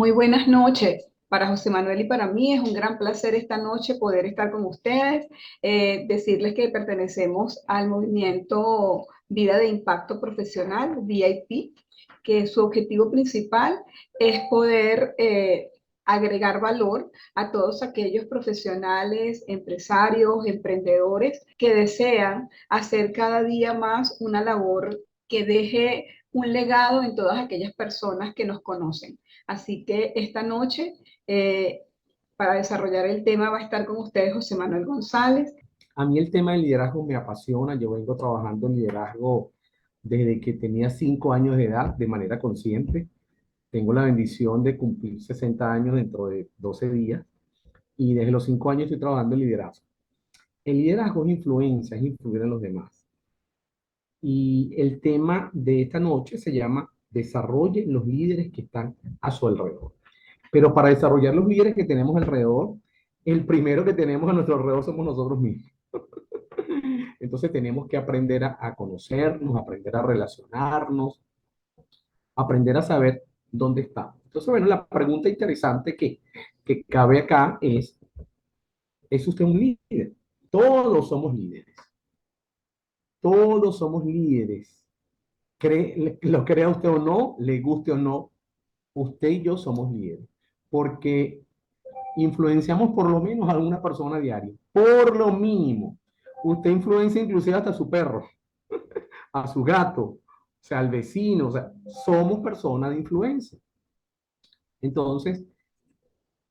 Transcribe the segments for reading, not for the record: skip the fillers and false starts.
Muy buenas noches. Para José Manuel y para mí es un gran placer esta noche poder estar con ustedes, decirles que pertenecemos al movimiento Vida de Impacto Profesional, VIP, que su objetivo principal es poder agregar valor a todos aquellos profesionales, empresarios, emprendedores que desean hacer cada día más una labor que deje un legado en todas aquellas personas que nos conocen. Así que esta noche, eh, para desarrollar el tema, va a estar con ustedes José Manuel González. A mí el tema del liderazgo me apasiona. Yo vengo trabajando en liderazgo desde que tenía 5 años de edad de manera consciente. Tengo la bendición de cumplir 60 años dentro de 12 días y desde los 5 años estoy trabajando en liderazgo. El liderazgo es influencia, es influir en los demás. Y el tema de esta noche se llama Desarrolle los líderes que están a su alrededor. Pero para desarrollar los líderes que tenemos alrededor, el primero que tenemos a nuestro alrededor somos nosotros mismos. Entonces tenemos que aprender a conocernos, aprender a relacionarnos, aprender a saber dónde estamos. Entonces, bueno, la pregunta interesante que cabe acá ¿es usted un líder? Todos somos líderes. Todos somos líderes. Lo crea usted o no, le guste o no, usted y yo somos líderes. Porque influenciamos por lo menos a una persona diaria. Por lo mínimo. Usted influencia inclusive hasta a su perro, a su gato, o sea, al vecino, o sea, somos personas de influencia. Entonces,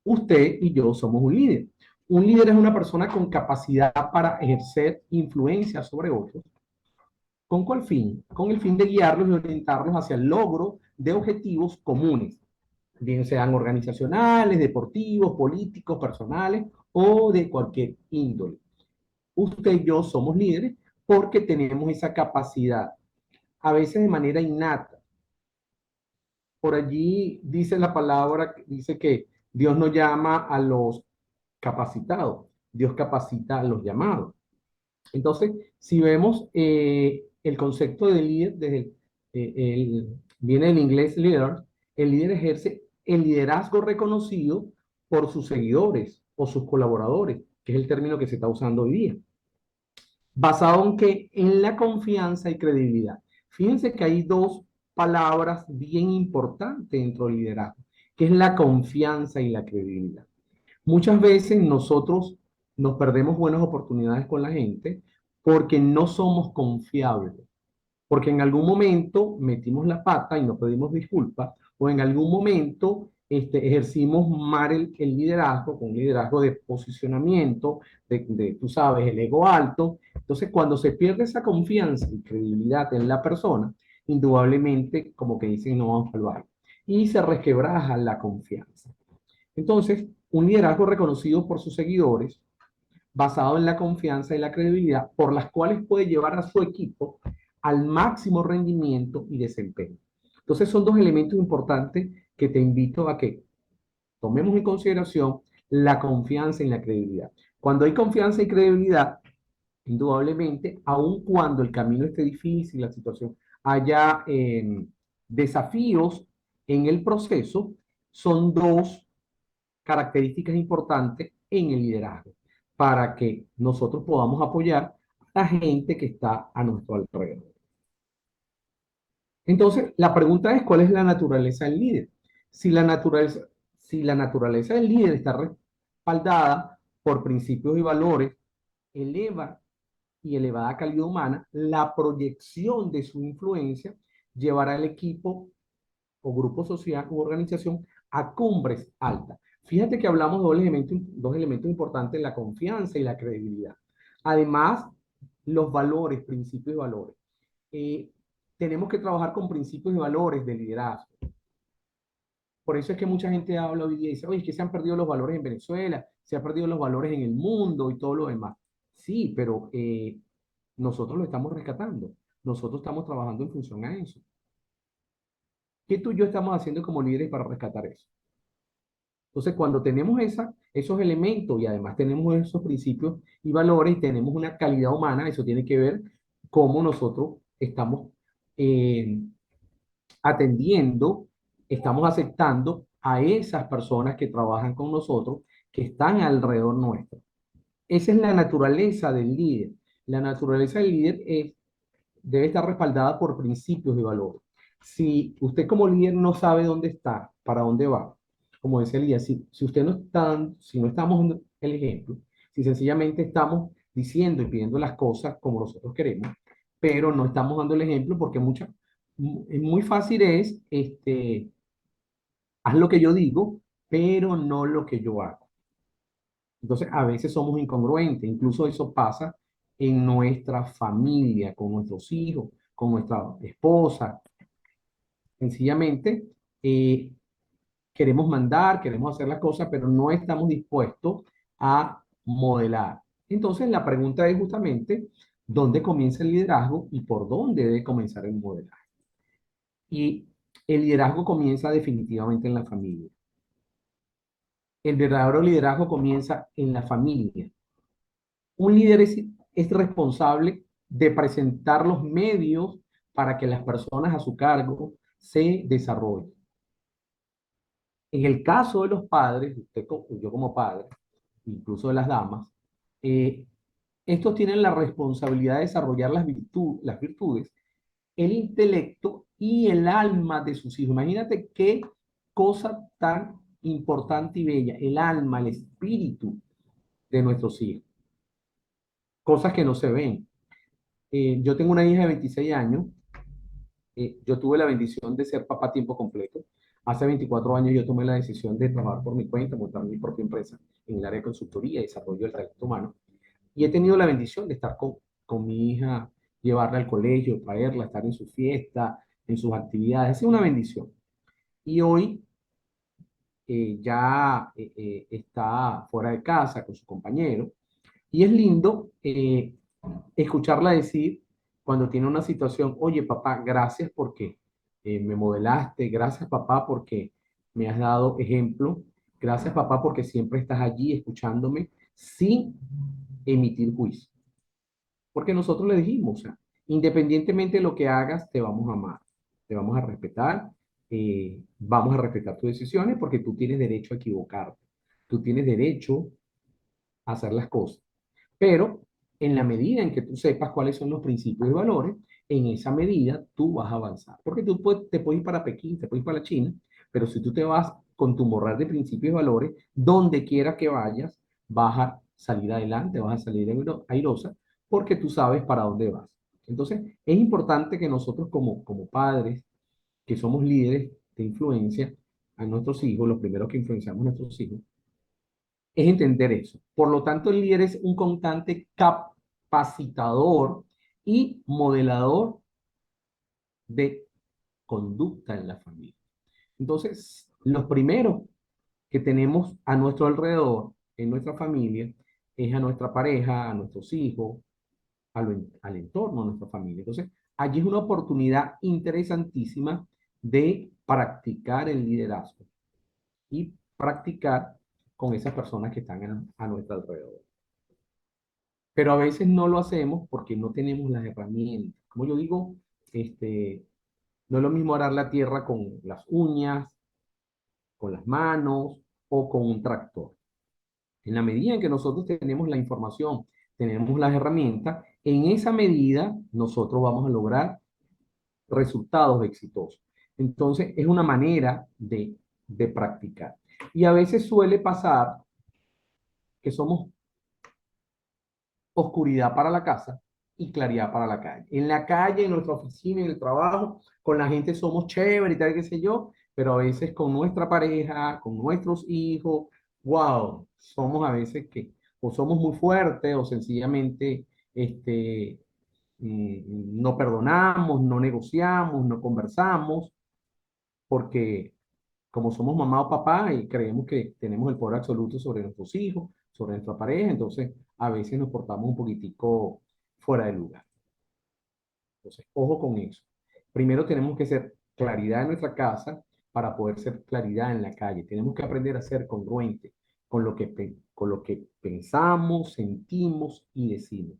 usted y yo somos un líder. Un líder es una persona con capacidad para ejercer influencia sobre otros. ¿Con cuál fin? Con el fin de guiarlos y orientarlos hacia el logro de objetivos comunes, bien sean organizacionales, deportivos, políticos, personales o de cualquier índole. Usted y yo somos líderes porque tenemos esa capacidad, a veces de manera innata. Por allí dice la palabra, dice que Dios no llama a los capacitados, Dios capacita a los llamados. Entonces, si vemos el concepto de líder, viene del inglés leader, el líder ejerce el liderazgo reconocido por sus seguidores o sus colaboradores, que es el término que se está usando hoy día, basado en que en la confianza y credibilidad. Fíjense que hay dos palabras bien importantes dentro del liderazgo, que es la confianza y la credibilidad. Muchas veces nosotros nos perdemos buenas oportunidades con la gente porque no somos confiables, porque en algún momento metimos la pata y nos pedimos disculpas, o en algún momento ejercimos mal el liderazgo, con un liderazgo de posicionamiento, tú sabes, el ego alto. Entonces, cuando se pierde esa confianza y credibilidad en la persona, indudablemente, como que dicen, no vamos al baile. Y se resquebraja la confianza. Entonces, un liderazgo reconocido por sus seguidores, basado en la confianza y la credibilidad, por las cuales puede llevar a su equipo al máximo rendimiento y desempeño. Entonces, son dos elementos importantes que te invito a que tomemos en consideración la confianza y la credibilidad. Cuando hay confianza y credibilidad, indudablemente, aun cuando el camino esté difícil, la situación, haya desafíos en el proceso, son dos características importantes en el liderazgo para que nosotros podamos apoyar a la gente que está a nuestro alrededor. Entonces, la pregunta es, ¿cuál es la naturaleza del líder? Si la naturaleza, si la naturaleza del líder está respaldada por principios y valores, eleva y elevada calidad humana, la proyección de su influencia llevará al equipo o grupo social u organización a cumbres altas. Fíjate que hablamos de dos elementos importantes, la confianza y la credibilidad. Además, los valores, principios y valores. Eh, Tenemos que trabajar con principios y valores de liderazgo. Por eso es que mucha gente habla hoy día y dice, oye, es que se han perdido los valores en Venezuela, se han perdido los valores en el mundo y todo lo demás. Sí, pero nosotros lo estamos rescatando. Nosotros estamos trabajando en función a eso. ¿Qué tú y yo estamos haciendo como líderes para rescatar eso? Entonces, cuando tenemos esos elementos y además tenemos esos principios y valores y tenemos una calidad humana, eso tiene que ver cómo nosotros estamos eh, atendiendo, estamos aceptando a esas personas que trabajan con nosotros, que están alrededor nuestro. Esa es la naturaleza del líder. La naturaleza del líder debe estar respaldada por principios y valores. Si usted como líder no sabe dónde está, para dónde va, como decía Elías, si usted no está, si no estamos dando el ejemplo, si sencillamente estamos diciendo y pidiendo las cosas como nosotros queremos, pero no estamos dando el ejemplo porque es muy fácil haz lo que yo digo, pero no lo que yo hago. Entonces, a veces somos incongruentes, incluso eso pasa en nuestra familia, con nuestros hijos, con nuestra esposa. Sencillamente, eh, queremos mandar, queremos hacer las cosas, pero no estamos dispuestos a modelar. Entonces, la pregunta es justamente, ¿dónde comienza el liderazgo y por dónde debe comenzar el modelaje? Y el liderazgo comienza definitivamente en la familia. El verdadero liderazgo comienza en la familia. Un líder es responsable de presentar los medios para que las personas a su cargo se desarrollen. En el caso de los padres, yo como padre, incluso de las damas, eh, estos tienen la responsabilidad de desarrollar las virtudes, el intelecto y el alma de sus hijos. Imagínate qué cosa tan importante y bella, el alma, el espíritu de nuestros hijos, cosas que no se ven. Yo tengo una hija de 26 años. Yo tuve la bendición de ser papá a tiempo completo. Hace 24 años yo tomé la decisión de trabajar por mi cuenta, montar mi propia empresa en el área de consultoría y desarrollo del talento humano. Y he tenido la bendición de estar con mi hija, llevarla al colegio, traerla, estar en su fiesta, en sus actividades. Ha sido una bendición. Y hoy ya está fuera de casa con su compañero. Y es lindo escucharla decir cuando tiene una situación, oye papá, gracias porque me modelaste, gracias papá porque me has dado ejemplo, gracias papá porque siempre estás allí escuchándome sin emitir juicio. Porque nosotros le dijimos, o sea, independientemente de lo que hagas, te vamos a amar, te vamos a respetar, vamos a respetar tus decisiones porque tú tienes derecho a equivocarte, tú tienes derecho a hacer las cosas. Pero en la medida en que tú sepas cuáles son los principios y valores, en esa medida tú vas a avanzar. Porque te puedes ir para Pekín, te puedes ir para la China, pero si tú te vas con tu morral de principios y valores, donde quiera que vayas, vas a salir adelante, vas a salir airosa, porque tú sabes para dónde vas. Entonces, es importante que nosotros como padres, que somos líderes de influencia a nuestros hijos, los primeros que influenciamos a nuestros hijos, es entender eso. Por lo tanto, el líder es un constante capacitador y modelador de conducta en la familia. Entonces, los primeros que tenemos a nuestro alrededor, en nuestra familia, es a nuestra pareja, a nuestros hijos, al entorno de nuestra familia. Entonces, allí es una oportunidad interesantísima de practicar el liderazgo y practicar con esas personas que están a nuestro alrededor. Pero a veces no lo hacemos porque no tenemos las herramientas. Como yo digo, no es lo mismo arar la tierra con las uñas, con las manos o con un tractor. En la medida en que nosotros tenemos la información, tenemos las herramientas, en esa medida nosotros vamos a lograr resultados exitosos. Entonces, es una manera de practicar. Y a veces suele pasar que somos oscuridad para la casa y claridad para la calle. En la calle, en nuestra oficina, en el trabajo, con la gente somos chévere y tal, qué sé yo, pero a veces con nuestra pareja, con nuestros hijos, wow, somos a veces que o somos muy fuertes o sencillamente no perdonamos, no negociamos, no conversamos, porque como somos mamá o papá y creemos que tenemos el poder absoluto sobre nuestros hijos, sobre nuestra pareja, entonces a veces nos portamos un poquitico fuera de lugar. Entonces, ojo con eso. Primero tenemos que ser claridad en nuestra casa para poder ser claridad en la calle. Tenemos que aprender a ser congruentes con lo que pensamos, sentimos y decimos.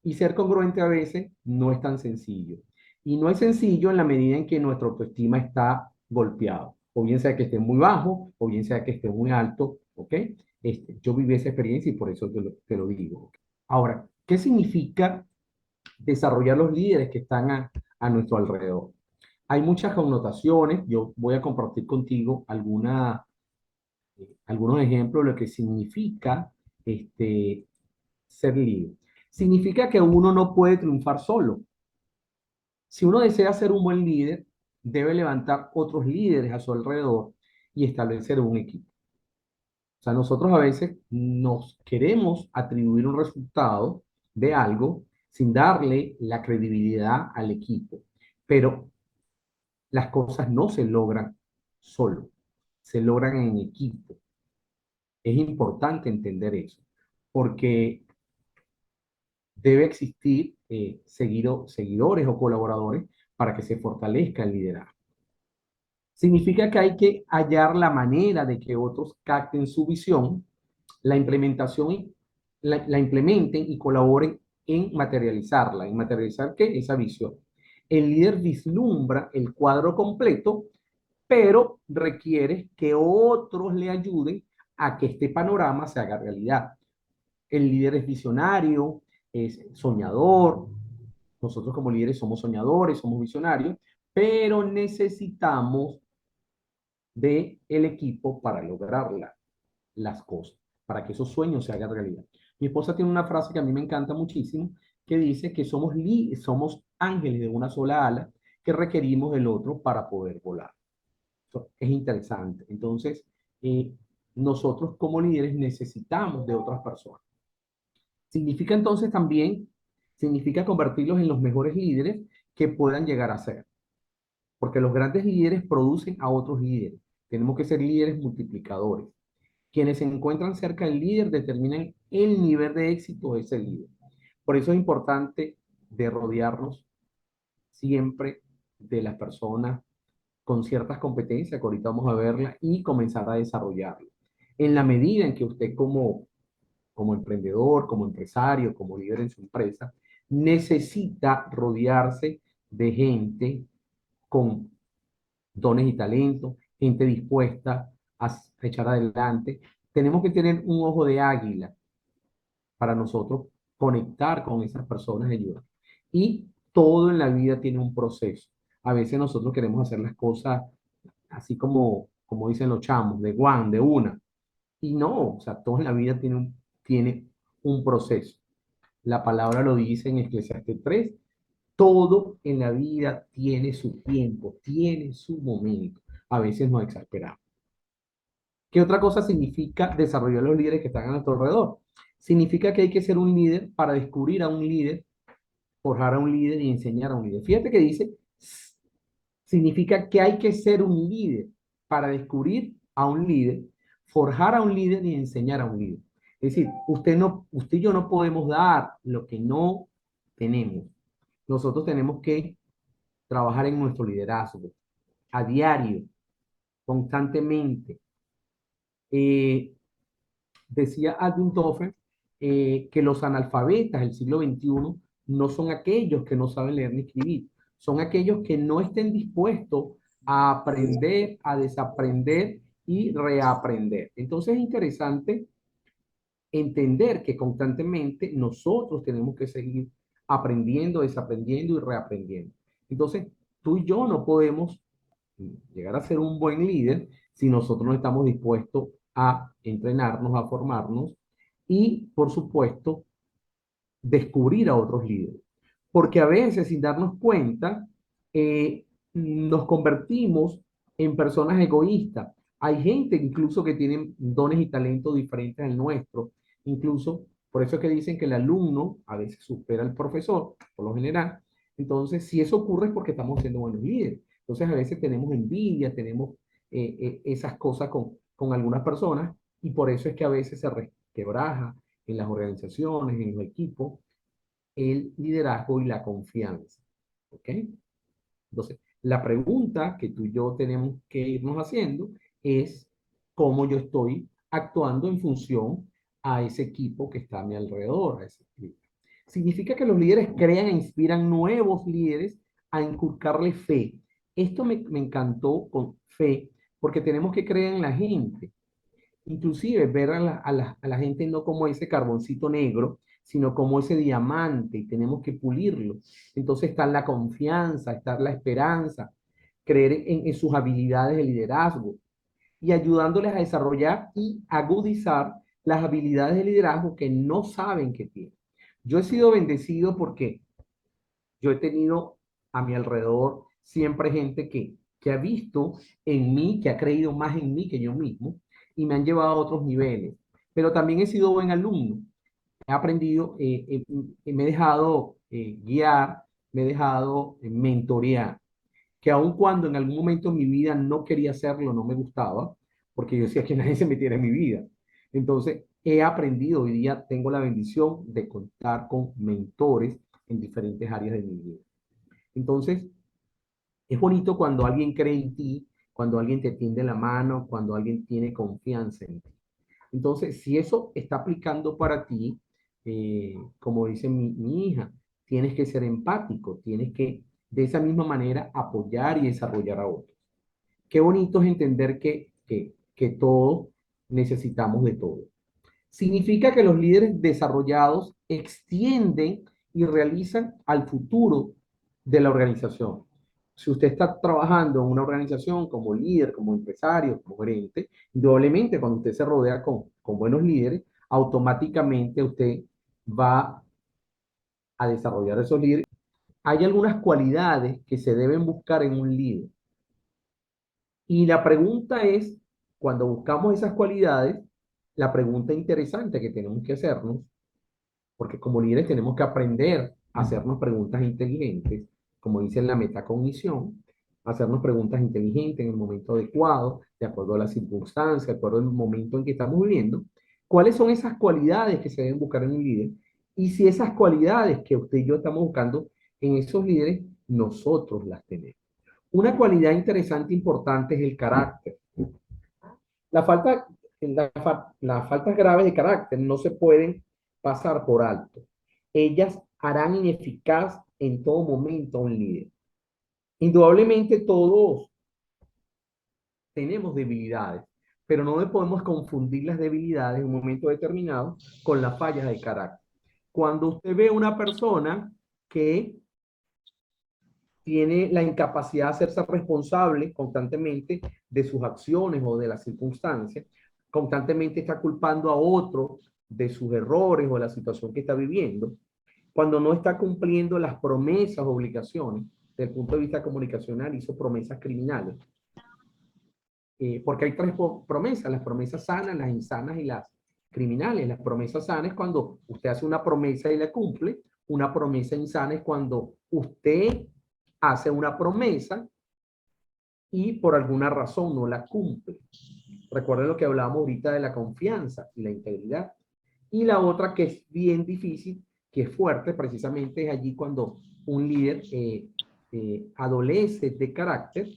Y ser congruente a veces no es tan sencillo. Y no es sencillo en la medida en que nuestra autoestima está golpeado. o bien sea que esté muy bajo, o bien sea que esté muy alto, ¿ok? Yo viví esa experiencia y por eso te lo digo. ¿Ok? Ahora, ¿qué significa desarrollar los líderes que están a nuestro alrededor? Hay muchas connotaciones. Yo voy a compartir contigo algunos ejemplos de lo que significa ser líder. Significa que uno no puede triunfar solo. Si uno desea ser un buen líder, debe levantar otros líderes a su alrededor y establecer un equipo. O sea, nosotros a veces nos queremos atribuir un resultado de algo sin darle la credibilidad al equipo, pero las cosas no se logran solo, se logran en equipo. Es importante entender eso, porque debe existir seguidores o colaboradores para que se fortalezca el liderazgo. Significa que hay que hallar la manera de que otros capten su visión, la implementación la implementen y colaboren en materializarla. ¿En materializar qué? Esa visión. El líder vislumbra el cuadro completo, pero requiere que otros le ayuden a que este panorama se haga realidad. El líder es visionario, es soñador. Nosotros como líderes somos soñadores, somos visionarios, pero necesitamos del equipo para lograr las cosas, para que esos sueños se hagan realidad. Mi esposa tiene una frase que a mí me encanta muchísimo, que dice que somos ángeles de una sola ala que requerimos del otro para poder volar. Eso es interesante. Entonces, eh, nosotros como líderes necesitamos de otras personas. Significa entonces también, significa convertirlos en los mejores líderes que puedan llegar a ser. Porque los grandes líderes producen a otros líderes. Tenemos que ser líderes multiplicadores. Quienes se encuentran cerca del líder determinan el nivel de éxito de ese líder. Por eso es importante de rodearnos siempre de las personas con ciertas competencias, que ahorita vamos a verla, y comenzar a desarrollarlas. En la medida en que usted como emprendedor, como empresario, como líder en su empresa, necesita rodearse de gente con dones y talentos, gente dispuesta a echar adelante. Tenemos que tener un ojo de águila para nosotros conectar con esas personas de ayuda. Y todo en la vida tiene un proceso. A veces nosotros queremos hacer las cosas así como dicen los chamos, de one, de una. Y no, o sea, todo en la vida tiene un proceso. La palabra lo dice en Eclesiastés 3. Todo en la vida tiene su tiempo, tiene su momento. A veces nos exasperamos. ¿Qué otra cosa significa desarrollar los líderes que están a nuestro alrededor? Significa que hay que ser un líder para descubrir a un líder, forjar a un líder y enseñar a un líder. Fíjate que dice, significa que hay que ser un líder para descubrir a un líder, forjar a un líder y enseñar a un líder. Es decir, usted y yo no podemos dar lo que no tenemos. Nosotros tenemos que trabajar en nuestro liderazgo a diario, constantemente. Eh, Decía Aldous Toffler que los analfabetas del siglo XXI no son aquellos que no saben leer ni escribir, son aquellos que no estén dispuestos a aprender, a desaprender y reaprender. Entonces es interesante entender que constantemente nosotros tenemos que seguir aprendiendo, desaprendiendo y reaprendiendo. Entonces, tú y yo no podemos llegar a ser un buen líder si nosotros no estamos dispuestos a entrenarnos, a formarnos y, por supuesto, descubrir a otros líderes. Porque a veces, sin darnos cuenta, nos convertimos en personas egoístas. Hay gente incluso que tiene dones y talentos diferentes al nuestro. Incluso, por eso es que dicen que el alumno a veces supera al profesor, por lo general. Entonces, si eso ocurre es porque estamos siendo buenos líderes. Entonces, a veces tenemos envidia, tenemos esas cosas con algunas personas y por eso es que a veces se resquebraja en las organizaciones, en los equipos, el liderazgo y la confianza. ¿Ok? Entonces, la pregunta que tú y yo tenemos que irnos haciendo es cómo yo estoy actuando en función a ese equipo que está a mi alrededor. A ese equipo. Significa que los líderes crean e inspiran nuevos líderes a inculcarle fe. Esto me encantó con fe, porque tenemos que creer en la gente. Inclusive ver a la gente no como ese carboncito negro, sino como ese diamante, y tenemos que pulirlo. Entonces está la confianza, está la esperanza, creer en sus habilidades de liderazgo y ayudándoles a desarrollar y agudizar las habilidades de liderazgo que no saben que tienen. Yo he sido bendecido porque yo he tenido a mi alrededor siempre gente que ha visto en mí, que ha creído más en mí que yo mismo, y me han llevado a otros niveles. Pero también he sido buen alumno. He aprendido, me he dejado guiar, me he dejado mentorear, que aun cuando en algún momento en mi vida no quería hacerlo, no me gustaba, porque yo decía que nadie se metiera en mi vida. Entonces, he aprendido, hoy día tengo la bendición de contar con mentores en diferentes áreas de mi vida. Entonces, es bonito cuando alguien cree en ti, cuando alguien te tiende la mano, cuando alguien tiene confianza en ti. Entonces, si eso está aplicando para ti, como dice mi hija, tienes que ser empático, tienes que de esa misma manera apoyar y desarrollar a otros. Qué bonito es entender que todos necesitamos de todo. Significa que los líderes desarrollados extienden y realizan al futuro de la organización. Si usted está trabajando en una organización como líder, como empresario, como gerente, indudablemente cuando usted se rodea con buenos líderes, automáticamente usted va a desarrollar esos líderes. Hay algunas cualidades que se deben buscar en un líder. Y la pregunta es, cuando buscamos esas cualidades, la pregunta interesante que tenemos que hacernos, porque como líderes tenemos que aprender a hacernos preguntas inteligentes, como dice en la metacognición, hacernos preguntas inteligentes en el momento adecuado, de acuerdo a las circunstancias, de acuerdo al momento en que estamos viviendo. ¿Cuáles son esas cualidades que se deben buscar en un líder? Y si esas cualidades que usted y yo estamos buscando en esos líderes, nosotros las tenemos. Una cualidad interesante e importante es el carácter. La falta, las faltas graves de carácter no se pueden pasar por alto. Ellas harán ineficaz en todo momento a un líder. Indudablemente todos tenemos debilidades, pero no podemos confundir las debilidades en un momento determinado con las fallas de carácter. Cuando usted ve a una persona que tiene la incapacidad de hacerse responsable constantemente de sus acciones o de las circunstancias, constantemente está culpando a otro de sus errores o de la situación que está viviendo, cuando no está cumpliendo las promesas, obligaciones, desde el punto de vista comunicacional, hizo promesas criminales. Porque hay tres promesas, las promesas sanas, las insanas y las criminales. Las promesas sanas es cuando usted hace una promesa y la cumple. Una promesa insana es cuando usted hace una promesa y por alguna razón no la cumple. Recuerden lo que hablábamos ahorita de la confianza y la integridad. Y la otra que es bien difícil, que es fuerte, precisamente es allí cuando un líder adolece de carácter,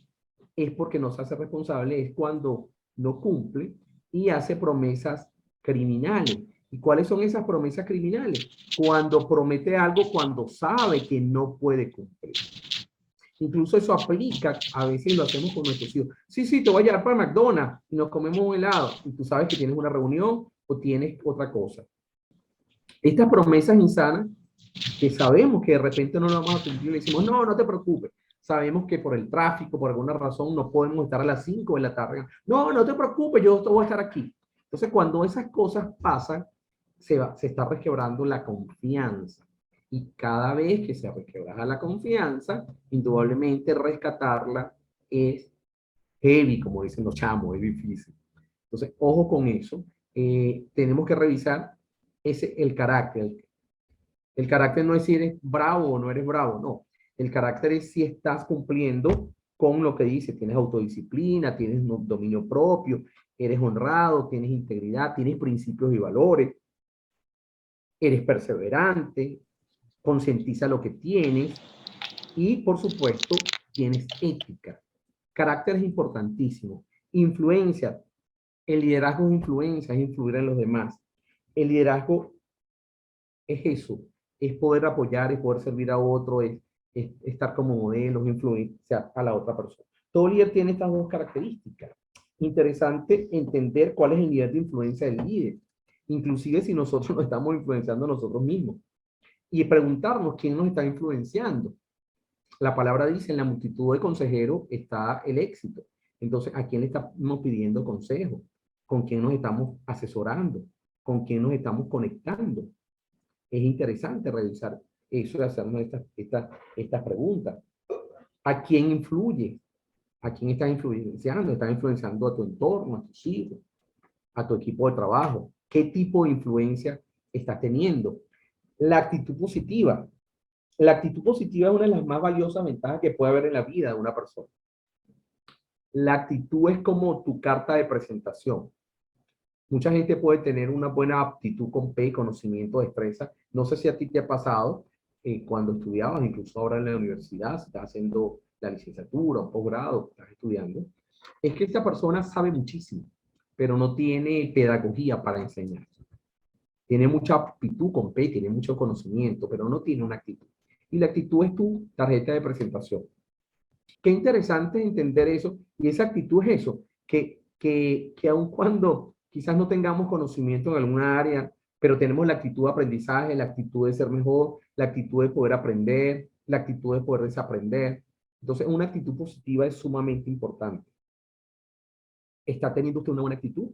es porque no se hace responsable, es cuando no cumple y hace promesas criminales. ¿Y cuáles son esas promesas criminales? Cuando promete algo cuando sabe que no puede cumplir. Incluso eso aplica, a veces lo hacemos con nuestros hijos. Sí, sí, te voy a llevar para McDonald's y nos comemos un helado. Y tú sabes que tienes una reunión o tienes otra cosa. Estas promesas insanas, que sabemos que de repente no lo vamos a cumplir, le decimos, no, no te preocupes. Sabemos que por el tráfico, por alguna razón, no podemos estar a las 5 de la tarde. No, no te preocupes, yo voy a estar aquí. Entonces, cuando esas cosas pasan, se está resquebrando la confianza. Y cada vez que se resquebraja la confianza, indudablemente rescatarla es heavy, como dicen los chamos, es difícil. Entonces, ojo con eso. Tenemos que revisar el carácter. El carácter no es si eres bravo o no eres bravo, no. El carácter es si estás cumpliendo con lo que dice. Tienes autodisciplina, tienes dominio propio, eres honrado, tienes integridad, tienes principios y valores, eres perseverante, concientiza lo que tienes y, por supuesto, tienes ética. Carácter es importantísimo. Influencia. El liderazgo es influencia, es influir en los demás. El liderazgo es eso, es poder apoyar, es poder servir a otro, es estar como modelo, es influencia a la otra persona. Todo líder tiene estas dos características. interesante entender cuál es el nivel de influencia del líder, inclusive si nosotros nos estamos influenciando nosotros mismos, y preguntarnos quién nos está influenciando. La palabra dice, en la multitud de consejeros está el éxito. Entonces, ¿a quién le estamos pidiendo consejo? ¿Con quién nos estamos asesorando? ¿Con quién nos estamos conectando? Es interesante revisar eso y hacernos estas preguntas. ¿A quién influye? ¿A quién estás influenciando? ¿Estás influenciando a tu entorno, a tus hijos, a tu equipo de trabajo? ¿Qué tipo de influencia estás teniendo? La actitud positiva. La actitud positiva es una de las más valiosas ventajas que puede haber en la vida de una persona. La actitud es como tu carta de presentación. Mucha gente puede tener una buena aptitud con P, conocimiento, destreza. No sé si a ti te ha pasado cuando estudiabas, incluso ahora en la universidad, si estás haciendo la licenciatura o posgrado, estás estudiando. Es que esta persona sabe muchísimo, pero no tiene pedagogía para enseñar. Tiene mucha aptitud con P, tiene mucho conocimiento, pero no tiene una actitud. Y la actitud es tu tarjeta de presentación. Qué interesante entender eso. Y esa actitud es eso, que aun cuando quizás no tengamos conocimiento en alguna área, pero tenemos la actitud de aprendizaje, la actitud de ser mejor, la actitud de poder aprender, la actitud de poder desaprender. Entonces, una actitud positiva es sumamente importante. ¿Está teniendo usted una buena actitud?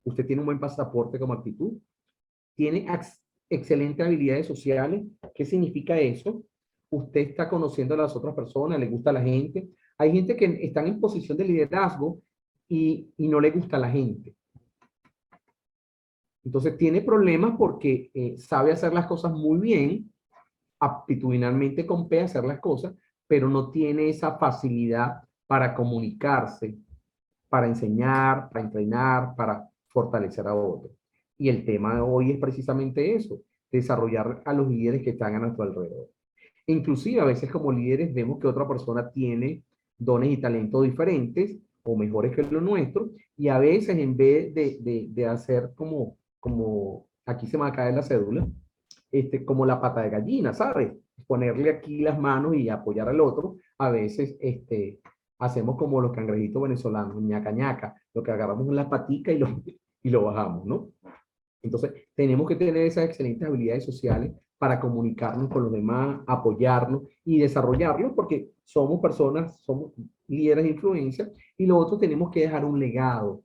¿Usted tiene un buen pasaporte como actitud? ¿Tiene excelentes habilidades sociales? ¿Qué significa eso? Usted está conociendo a las otras personas, le gusta a la gente. Hay gente que están en posición de liderazgo y no le gusta a la gente. Entonces tiene problemas porque sabe hacer las cosas muy bien, aptitudinalmente con P hacer las cosas, pero no tiene esa facilidad para comunicarse, para enseñar, para entrenar, para fortalecer a otros. Y el tema de hoy es precisamente eso, desarrollar a los líderes que están a nuestro alrededor. Inclusive a veces como líderes vemos que otra persona tiene dones y talentos diferentes o mejores que los nuestros y a veces en vez de hacer como, aquí se me va a caer la cédula, como la pata de gallina, ¿sabes? Ponerle aquí las manos y apoyar al otro, a veces hacemos como los cangrejitos venezolanos, ñaca ñaca, lo que agarramos en la patica y lo bajamos, ¿no? Entonces, tenemos que tener esas excelentes habilidades sociales para comunicarnos con los demás, apoyarnos y desarrollarlos, porque somos personas, somos líderes de influencia, y lo otro tenemos que dejar un legado.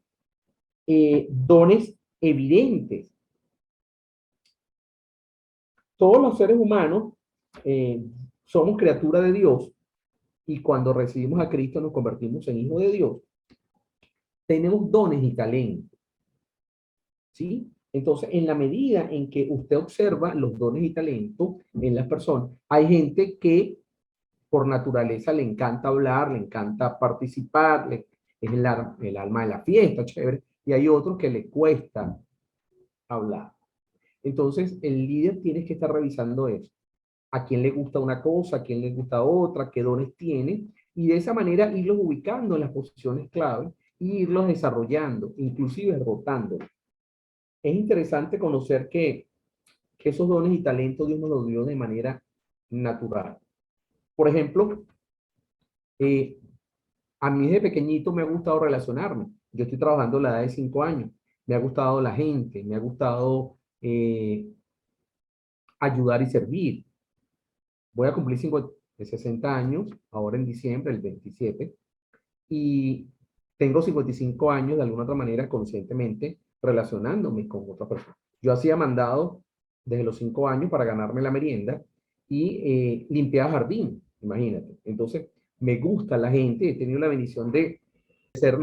Dones evidentes. Todos los seres humanos somos criaturas de Dios, y cuando recibimos a Cristo nos convertimos en hijos de Dios. Tenemos dones y talentos, ¿sí? Entonces, en la medida en que usted observa los dones y talentos en las personas, hay gente que por naturaleza le encanta hablar, le encanta participar, es el alma de la fiesta, chévere, y hay otros que le cuesta hablar. Entonces, el líder tiene que estar revisando eso. A quién le gusta una cosa, a quién le gusta otra, qué dones tiene, y de esa manera irlos ubicando en las posiciones clave y irlos desarrollando, inclusive rotando. Es interesante conocer que esos dones y talentos Dios nos los dio de manera natural. Por ejemplo, eh, a mí desde pequeñito me ha gustado relacionarme. Yo estoy trabajando a la edad de 5 años. Me ha gustado la gente, me ha gustado ayudar y servir. Voy a cumplir 60 años, ahora en diciembre, el 27, y tengo 55 años de alguna otra manera conscientemente relacionándome con otras personas. Yo hacía mandado desde los 5 años para ganarme la merienda y limpiaba jardín, imagínate. Entonces, me gusta la gente, he tenido la bendición de ser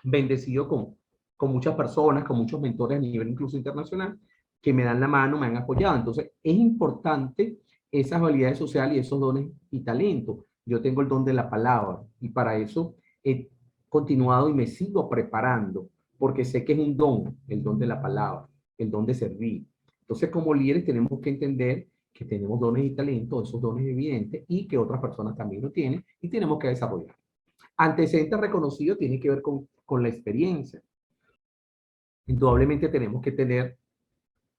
bendecido con muchas personas, con muchos mentores a nivel incluso internacional, que me dan la mano, me han apoyado. Entonces, es importante esas habilidades sociales y esos dones y talentos. Yo tengo el don de la palabra y para eso he continuado y me sigo preparando, porque sé que es un don, el don de la palabra, el don de servir. Entonces, como líderes tenemos que entender que tenemos dones y talentos, esos dones evidentes, y que otras personas también lo tienen, y tenemos que desarrollar. Antecedentes reconocidos tiene que ver con la experiencia. Indudablemente tenemos que tener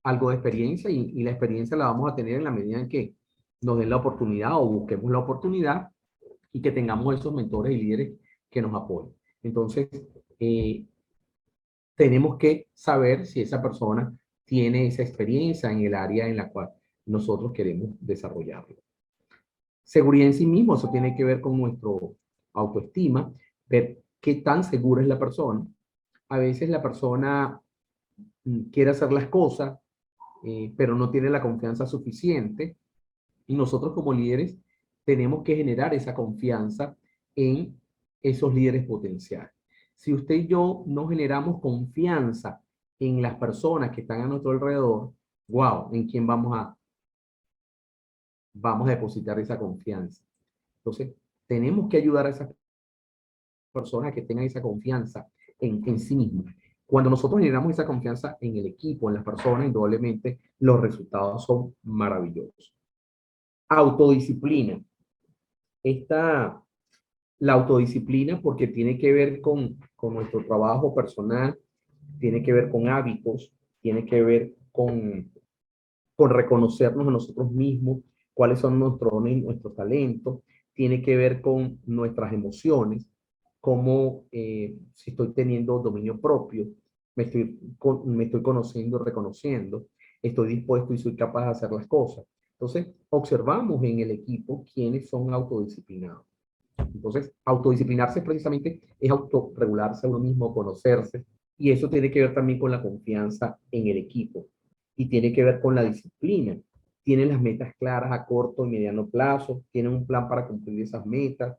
algo de experiencia y la experiencia la vamos a tener en la medida en que nos den la oportunidad o busquemos la oportunidad y que tengamos esos mentores y líderes que nos apoyen. Entonces, eh, tenemos que saber si esa persona tiene esa experiencia en el área en la cual nosotros queremos desarrollarlo. Seguridad en sí mismo, eso tiene que ver con nuestro autoestima, ver qué tan segura es la persona. A veces la persona quiere hacer las cosas, pero no tiene la confianza suficiente. Y nosotros como líderes tenemos que generar esa confianza en esos líderes potenciales. Si usted y yo no generamos confianza en las personas que están a nuestro alrededor, wow, ¿en quién vamos a depositar esa confianza? Entonces, tenemos que ayudar a esas personas que tengan esa confianza en sí mismas. Cuando nosotros generamos esa confianza en el equipo, en las personas, indudablemente los resultados son maravillosos. Autodisciplina. Esta, la autodisciplina, porque tiene que ver con nuestro trabajo personal, tiene que ver con hábitos, tiene que ver con reconocernos a nosotros mismos, cuáles son nuestros dones y nuestros talentos, tiene que ver con nuestras emociones, cómo si estoy teniendo dominio propio, me estoy conociendo, reconociendo, estoy dispuesto y soy capaz de hacer las cosas. Entonces, observamos en el equipo quiénes son autodisciplinados. Entonces, autodisciplinarse precisamente es autorregularse a uno mismo, conocerse, y eso tiene que ver también con la confianza en el equipo y tiene que ver con la disciplina. Tienen las metas claras a corto y mediano plazo, tienen un plan para cumplir esas metas,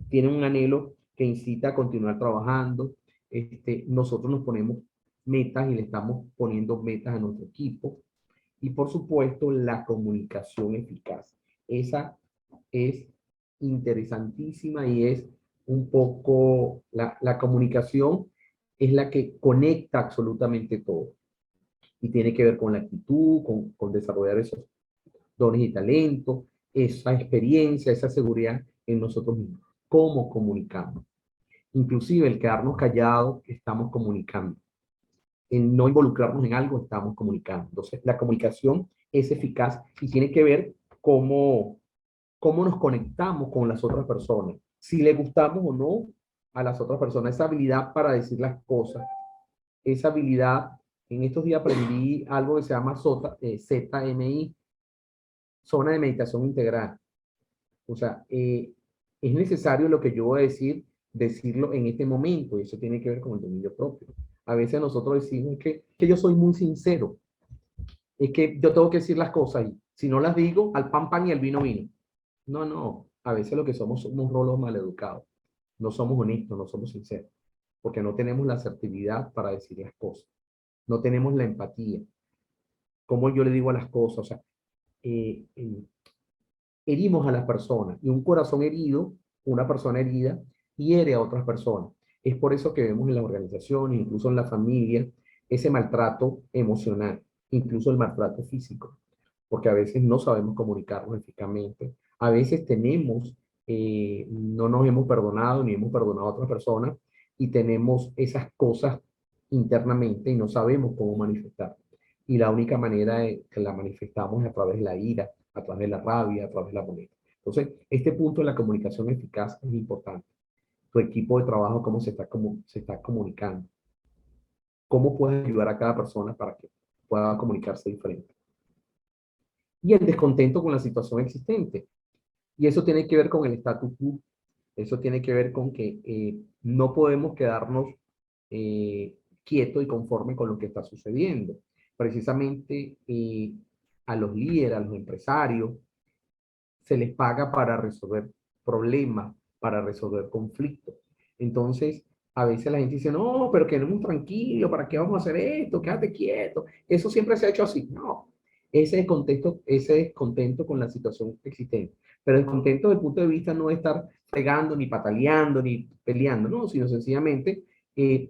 tienen un anhelo que incita a continuar trabajando. Nosotros nos ponemos metas y le estamos poniendo metas a nuestro equipo. Y por supuesto, la comunicación eficaz. Esa es interesantísima y es un poco, la comunicación es la que conecta absolutamente todo. Y tiene que ver con la actitud, con desarrollar esos dones y talentos, esa experiencia, esa seguridad en nosotros mismos. ¿Cómo comunicamos? Inclusive el quedarnos callados, estamos comunicando. En no involucrarnos en algo, estamos comunicando. Entonces, la comunicación es eficaz y tiene que ver cómo nos conectamos con las otras personas. Si le gustamos o no a las otras personas, esa habilidad para decir las cosas, esa habilidad, en estos días aprendí algo que se llama ZMI, zona de meditación integral. O sea, es necesario lo que yo voy a decir, decirlo en este momento, y eso tiene que ver con el dominio propio. A veces nosotros decimos que yo soy muy sincero, es que yo tengo que decir las cosas y si no las digo, al pan pan y al vino vino. No, no, a veces lo que somos rolos maleducados, no somos honestos, no somos sinceros, porque no tenemos la asertividad para decir las cosas, no tenemos la empatía, como yo le digo a las cosas, o sea, eh, eh, herimos a las personas y un corazón herido, una persona herida, hiere a otras personas. Es por eso que vemos en las organizaciones, incluso en la familia, ese maltrato emocional, incluso el maltrato físico, porque a veces no sabemos comunicarnos eficazmente, a veces no nos hemos perdonado ni hemos perdonado a otras personas y tenemos esas cosas internamente y no sabemos cómo manifestar. Y la única manera de que la manifestamos es a través de la ira, a través de la rabia, a través de la molestia. Entonces, este punto de la comunicación eficaz es importante. Tu equipo de trabajo, cómo se está comunicando. Cómo puedes ayudar a cada persona para que pueda comunicarse diferente. Y el descontento con la situación existente. Y eso tiene que ver con el status quo. Eso tiene que ver con que no podemos quedarnos quietos y conformes con lo que está sucediendo. Precisamente a los líderes, a los empresarios, se les paga para resolver problemas, para resolver conflictos. Entonces, a veces la gente dice, no, pero quedemos tranquilos, ¿para qué vamos a hacer esto? Quédate quieto. Eso siempre se ha hecho así. No, ese descontento con la situación existente. Pero descontento desde el punto de vista no de estar fregando, ni pataleando, ni peleando, no, sino sencillamente eh,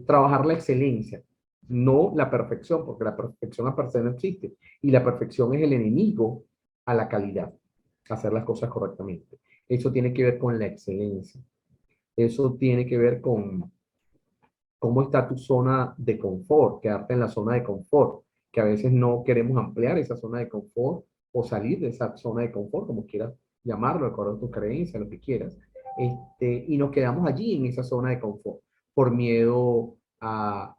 trabajar la excelencia, no la perfección, porque la perfección a per se no existe. Y la perfección es el enemigo a la calidad, hacer las cosas correctamente. Eso tiene que ver con la excelencia. Eso tiene que ver con cómo está tu zona de confort, quedarte en la zona de confort, que a veces no queremos ampliar esa zona de confort o salir de esa zona de confort, como quieras llamarlo, de acuerdo a tu creencia, lo que quieras. Y nos quedamos allí en esa zona de confort, por miedo a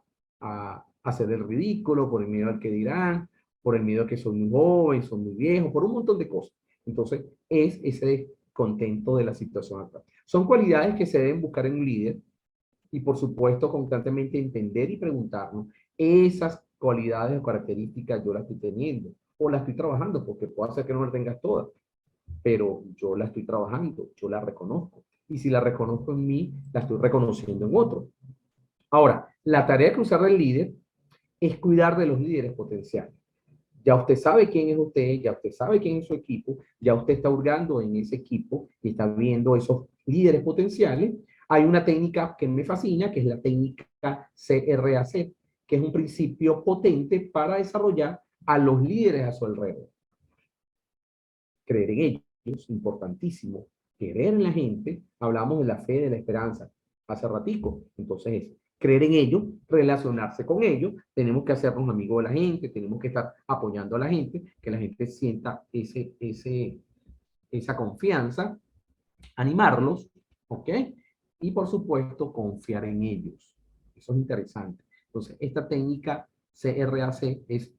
hacer el ridículo, por el miedo al que dirán, por el miedo a que soy muy joven, soy muy viejo, por un montón de cosas. Entonces, es ese descontento de la situación actual. Son cualidades que se deben buscar en un líder y, por supuesto, constantemente entender y preguntarnos, esas cualidades o características yo las estoy teniendo o las estoy trabajando, porque puede ser que no las tengas todas, pero yo la estoy trabajando, yo la reconozco. Y si la reconozco en mí, la estoy reconociendo en otro. Ahora, la tarea crucial del líder es cuidar de los líderes potenciales. Ya usted sabe quién es usted, ya usted sabe quién es su equipo, ya usted está hurgando en ese equipo y está viendo esos líderes potenciales. Hay una técnica que me fascina, que es la técnica CRAC, que es un principio potente para desarrollar a los líderes a su alrededor. Creer en ellos, importantísimo. Creer en la gente, hablamos de la fe, de la esperanza, hace ratico. Entonces, creer en ellos, relacionarse con ellos, tenemos que hacernos amigos de la gente, tenemos que estar apoyando a la gente, que la gente sienta esa confianza, animarlos, ¿ok? Y por supuesto, confiar en ellos. Eso es interesante. Entonces, esta técnica CRAC es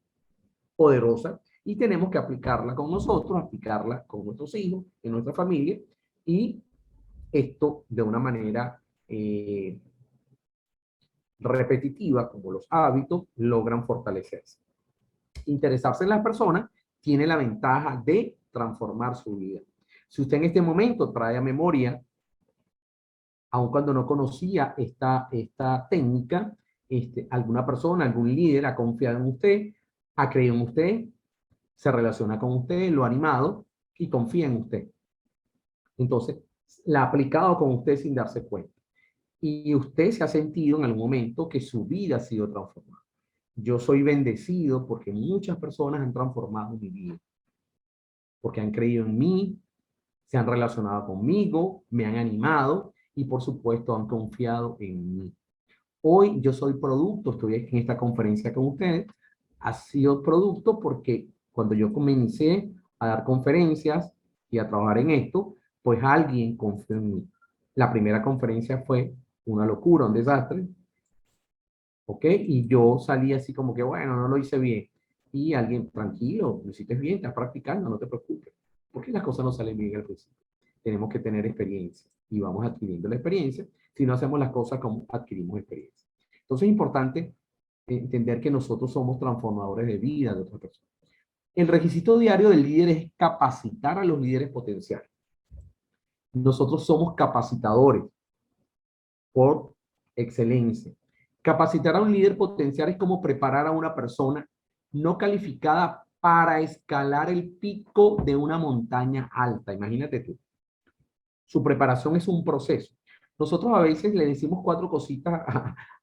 poderosa y tenemos que aplicarla con nosotros, aplicarla con nuestros hijos, en nuestra familia, y esto de una manera repetitiva, como los hábitos, logran fortalecerse. Interesarse en las personas tiene la ventaja de transformar su vida. Si usted en este momento trae a memoria, aun cuando no conocía esta técnica, alguna persona, algún líder ha confiado en usted, ha creído en usted, se relaciona con usted, lo ha animado y confía en usted. Entonces, la ha aplicado con usted sin darse cuenta. Y usted se ha sentido en algún momento que su vida ha sido transformada. Yo soy bendecido porque muchas personas han transformado mi vida, porque han creído en mí, se han relacionado conmigo, me han animado y por supuesto han confiado en mí. Hoy yo soy producto, estoy en esta conferencia con ustedes, ha sido producto porque cuando yo comencé a dar conferencias y a trabajar en esto, pues alguien confió en mí. La primera conferencia fue una locura, un desastre, ¿ok? Y yo salí así como que, bueno, no lo hice bien. Y alguien, tranquilo, lo hiciste bien, estás practicando, no te preocupes. Porque las cosas no salen bien al principio. Tenemos que tener experiencia y vamos adquiriendo la experiencia. Si no hacemos las cosas como adquirimos experiencia. Entonces es importante entender que nosotros somos transformadores de vida de otras personas. El requisito diario del líder es capacitar a los líderes potenciales. Nosotros somos capacitadores por excelencia. Capacitar a un líder potencial es como preparar a una persona no calificada para escalar el pico de una montaña alta. Imagínate tú. Su preparación es un proceso. Nosotros a veces le decimos cuatro cositas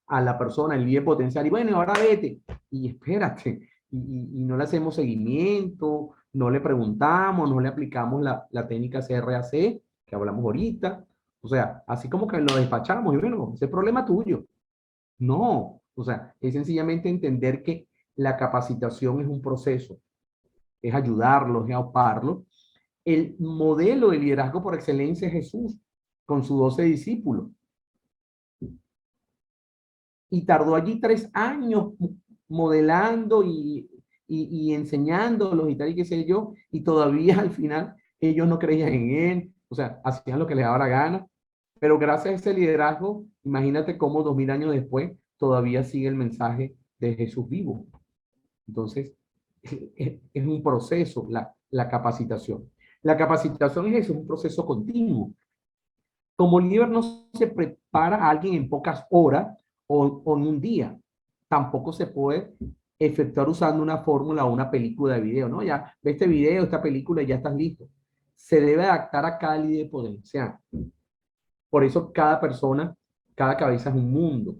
a la persona, el líder potencial, y bueno, ahora vete, y espérate, y no le hacemos seguimiento, no le preguntamos, no le aplicamos la técnica CRAC, que hablamos ahorita, o sea, así como que lo despachamos, y bueno, ese es problema tuyo. No, o sea, es sencillamente entender que la capacitación es un proceso, es ayudarlos, es auparlos. El modelo de liderazgo por excelencia es Jesús, con sus 12 discípulos. Y tardó allí 3 años modelando y enseñándolos y tal y qué sé yo, y todavía al final ellos no creían en él, o sea, hacían lo que les daba la gana, pero gracias a ese liderazgo, imagínate cómo 2000 años después todavía sigue el mensaje de Jesús vivo. Entonces, es un proceso, la capacitación. La capacitación es eso, es un proceso continuo. Como líder no se prepara a alguien en pocas horas o en un día. Tampoco se puede efectuar usando una fórmula o una película de video, ¿no? Ya ve este video, esta película y ya estás listo. Se debe adaptar a cada líder potencial. Por eso cada persona, cada cabeza es un mundo.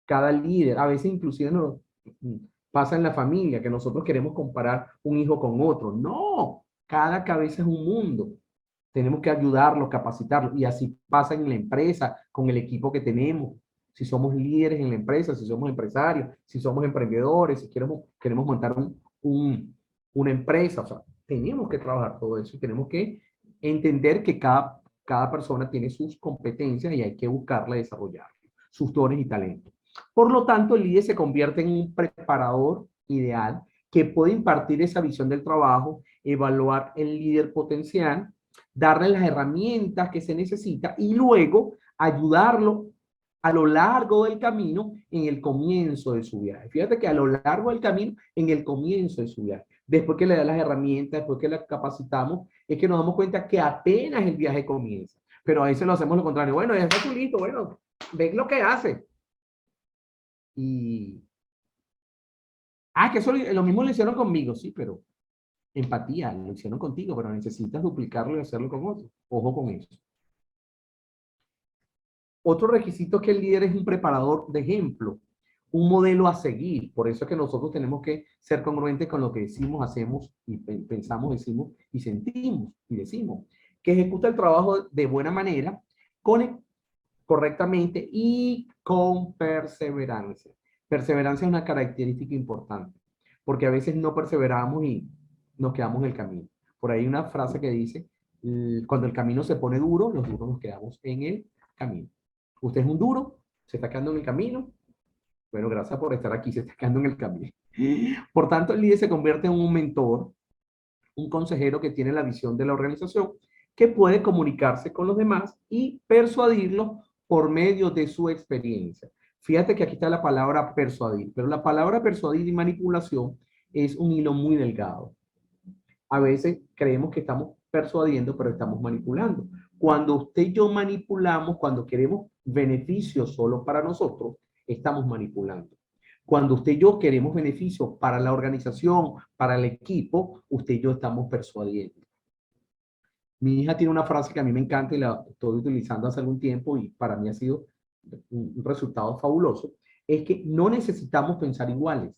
Cada líder, a veces inclusive nos pasa en la familia, que nosotros queremos comparar un hijo con otro. No, cada cabeza es un mundo. Tenemos que ayudarlos, capacitarlos. Y así pasa en la empresa, con el equipo que tenemos. Si somos líderes en la empresa, si somos empresarios, si somos emprendedores, si queremos montar una empresa. O sea, tenemos que trabajar todo eso y tenemos que entender que Cada persona tiene sus competencias y hay que buscarla y desarrollar sus dones y talentos. Por lo tanto, el líder se convierte en un preparador ideal que puede impartir esa visión del trabajo, evaluar el líder potencial, darle las herramientas que se necesita y luego ayudarlo a lo largo del camino en el comienzo de su viaje. Fíjate que a lo largo del camino, en el comienzo de su viaje, después que le da las herramientas, después que la capacitamos, es que nos damos cuenta que apenas el viaje comienza. Pero a veces lo hacemos lo contrario. Bueno, ya está listo, bueno, ven lo que hace. Y, que eso lo mismo lo hicieron conmigo, sí, pero empatía, lo hicieron contigo, pero necesitas duplicarlo y hacerlo con otro. Ojo con eso. Otro requisito es que el líder es un preparador de ejemplo, un modelo a seguir. Por eso es que nosotros tenemos que ser congruentes con lo que decimos, hacemos y pensamos, decimos y sentimos y decimos. Que ejecuta el trabajo de buena manera, correctamente y con perseverancia. Perseverancia es una característica importante, porque a veces no perseveramos y nos quedamos en el camino. Por ahí hay una frase que dice, cuando el camino se pone duro, los duros nos quedamos en el camino. Usted es un duro, se está quedando en el camino. Bueno, gracias por estar aquí, se está quedando en el camino. Por tanto, el líder se convierte en un mentor, un consejero que tiene la visión de la organización, que puede comunicarse con los demás y persuadirlos por medio de su experiencia. Fíjate que aquí está la palabra persuadir, pero la palabra persuadir y manipulación es un hilo muy delgado. A veces creemos que estamos persuadiendo, pero estamos manipulando. Cuando usted y yo manipulamos, cuando queremos beneficios solo para nosotros, estamos manipulando. Cuando usted y yo queremos beneficios para la organización, para el equipo, usted y yo estamos persuadiendo. Mi hija tiene una frase que a mí me encanta y la estoy utilizando hace algún tiempo y para mí ha sido un resultado fabuloso, es que no necesitamos pensar iguales,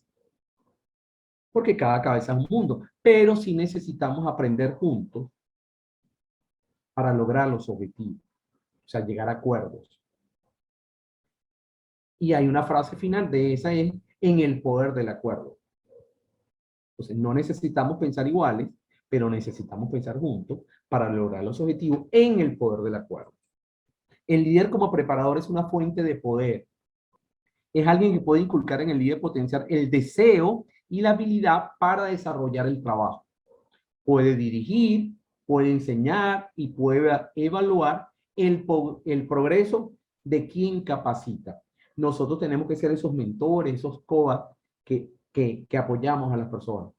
porque cada cabeza es un mundo, pero sí necesitamos aprender juntos para lograr los objetivos, o sea, llegar a acuerdos. Y hay una frase final de esa, es en el poder del acuerdo. Entonces, no necesitamos pensar iguales, pero necesitamos pensar juntos para lograr los objetivos en el poder del acuerdo. El líder como preparador es una fuente de poder. Es alguien que puede inculcar en el líder potencial el deseo y la habilidad para desarrollar el trabajo. Puede dirigir, puede enseñar y puede evaluar el progreso de quien capacita. Nosotros tenemos que ser esos mentores, esos coach que apoyamos a las personas.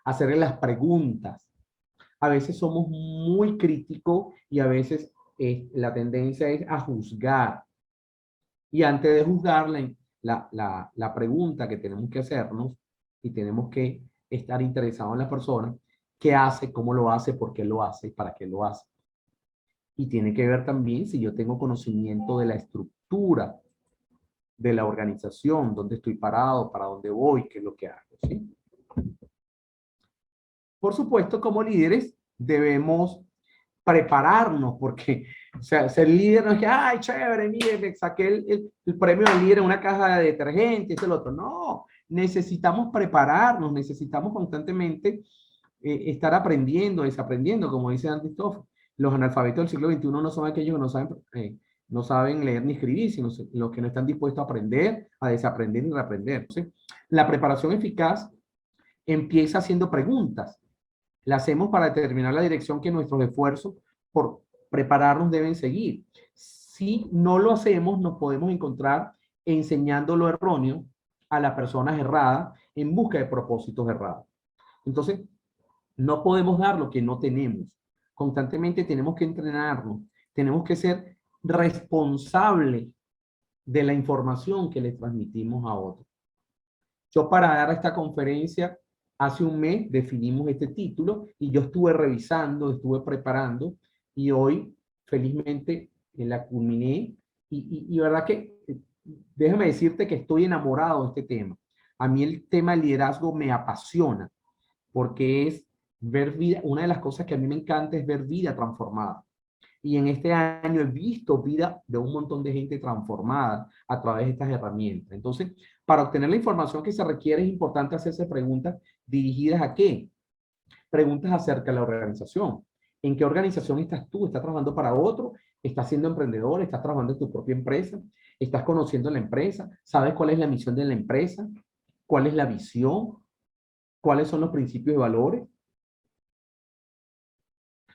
Hacerle las preguntas. A veces somos muy críticos y a veces la tendencia es a juzgar. Y antes de juzgar, la pregunta que tenemos que hacernos y tenemos que estar interesados en la persona, qué hace, cómo lo hace, por qué lo hace, para qué lo hace. Y tiene que ver también si yo tengo conocimiento de la estructura de la organización, dónde estoy parado, para dónde voy, qué es lo que hago, ¿sí? Por supuesto, como líderes debemos prepararnos, porque o sea, ser líder no es que, ay, chévere, mire, me saqué el premio de líder en una caja de detergente, es el otro. No, necesitamos prepararnos, necesitamos constantemente estar aprendiendo, desaprendiendo, como dice Andy Toff. Los analfabetos del siglo XXI no son aquellos que no saben leer ni escribir, sino los que no están dispuestos a aprender, a desaprender y reaprender. ¿Sí? La preparación eficaz empieza haciendo preguntas. La hacemos para determinar la dirección que nuestros esfuerzos por prepararnos deben seguir. Si no lo hacemos, nos podemos encontrar enseñando lo erróneo a las personas erradas en busca de propósitos errados. Entonces, no podemos dar lo que no tenemos. Constantemente tenemos que entrenarnos, tenemos que ser responsables de la información que le transmitimos a otros. Yo para dar esta conferencia hace un mes definimos este título y yo estuve revisando, estuve preparando y hoy felizmente la culminé y verdad que déjame decirte que estoy enamorado de este tema. A mí el tema del liderazgo me apasiona porque es ver vida, una de las cosas que a mí me encanta es ver vida transformada. Y en este año he visto vida de un montón de gente transformada a través de estas herramientas. Entonces, para obtener la información que se requiere es importante hacerse preguntas dirigidas a qué. Preguntas acerca de la organización. ¿En qué organización estás tú? ¿Estás trabajando para otro? estás siendo emprendedor, estás trabajando en tu propia empresa, estás conociendo la empresa, sabes cuál es la misión de la empresa, cuál es la visión, cuáles son los principios y valores.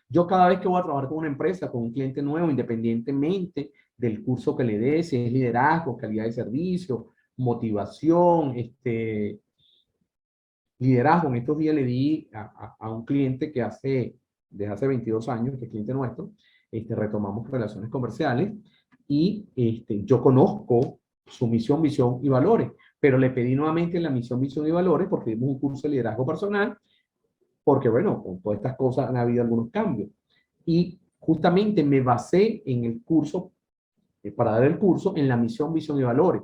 Yo cada vez que voy a trabajar con una empresa, con un cliente nuevo, independientemente del curso que le dé, si es liderazgo, calidad de servicio, motivación, liderazgo. En estos días le di a un cliente que desde hace 22 años, que es cliente nuestro, retomamos relaciones comerciales y yo conozco su misión, visión y valores, pero le pedí nuevamente la misión, visión y valores porque dimos un curso de liderazgo personal, porque bueno, con todas estas cosas han habido algunos cambios. Y justamente me basé en el curso, para dar el curso, en la misión, visión y valores,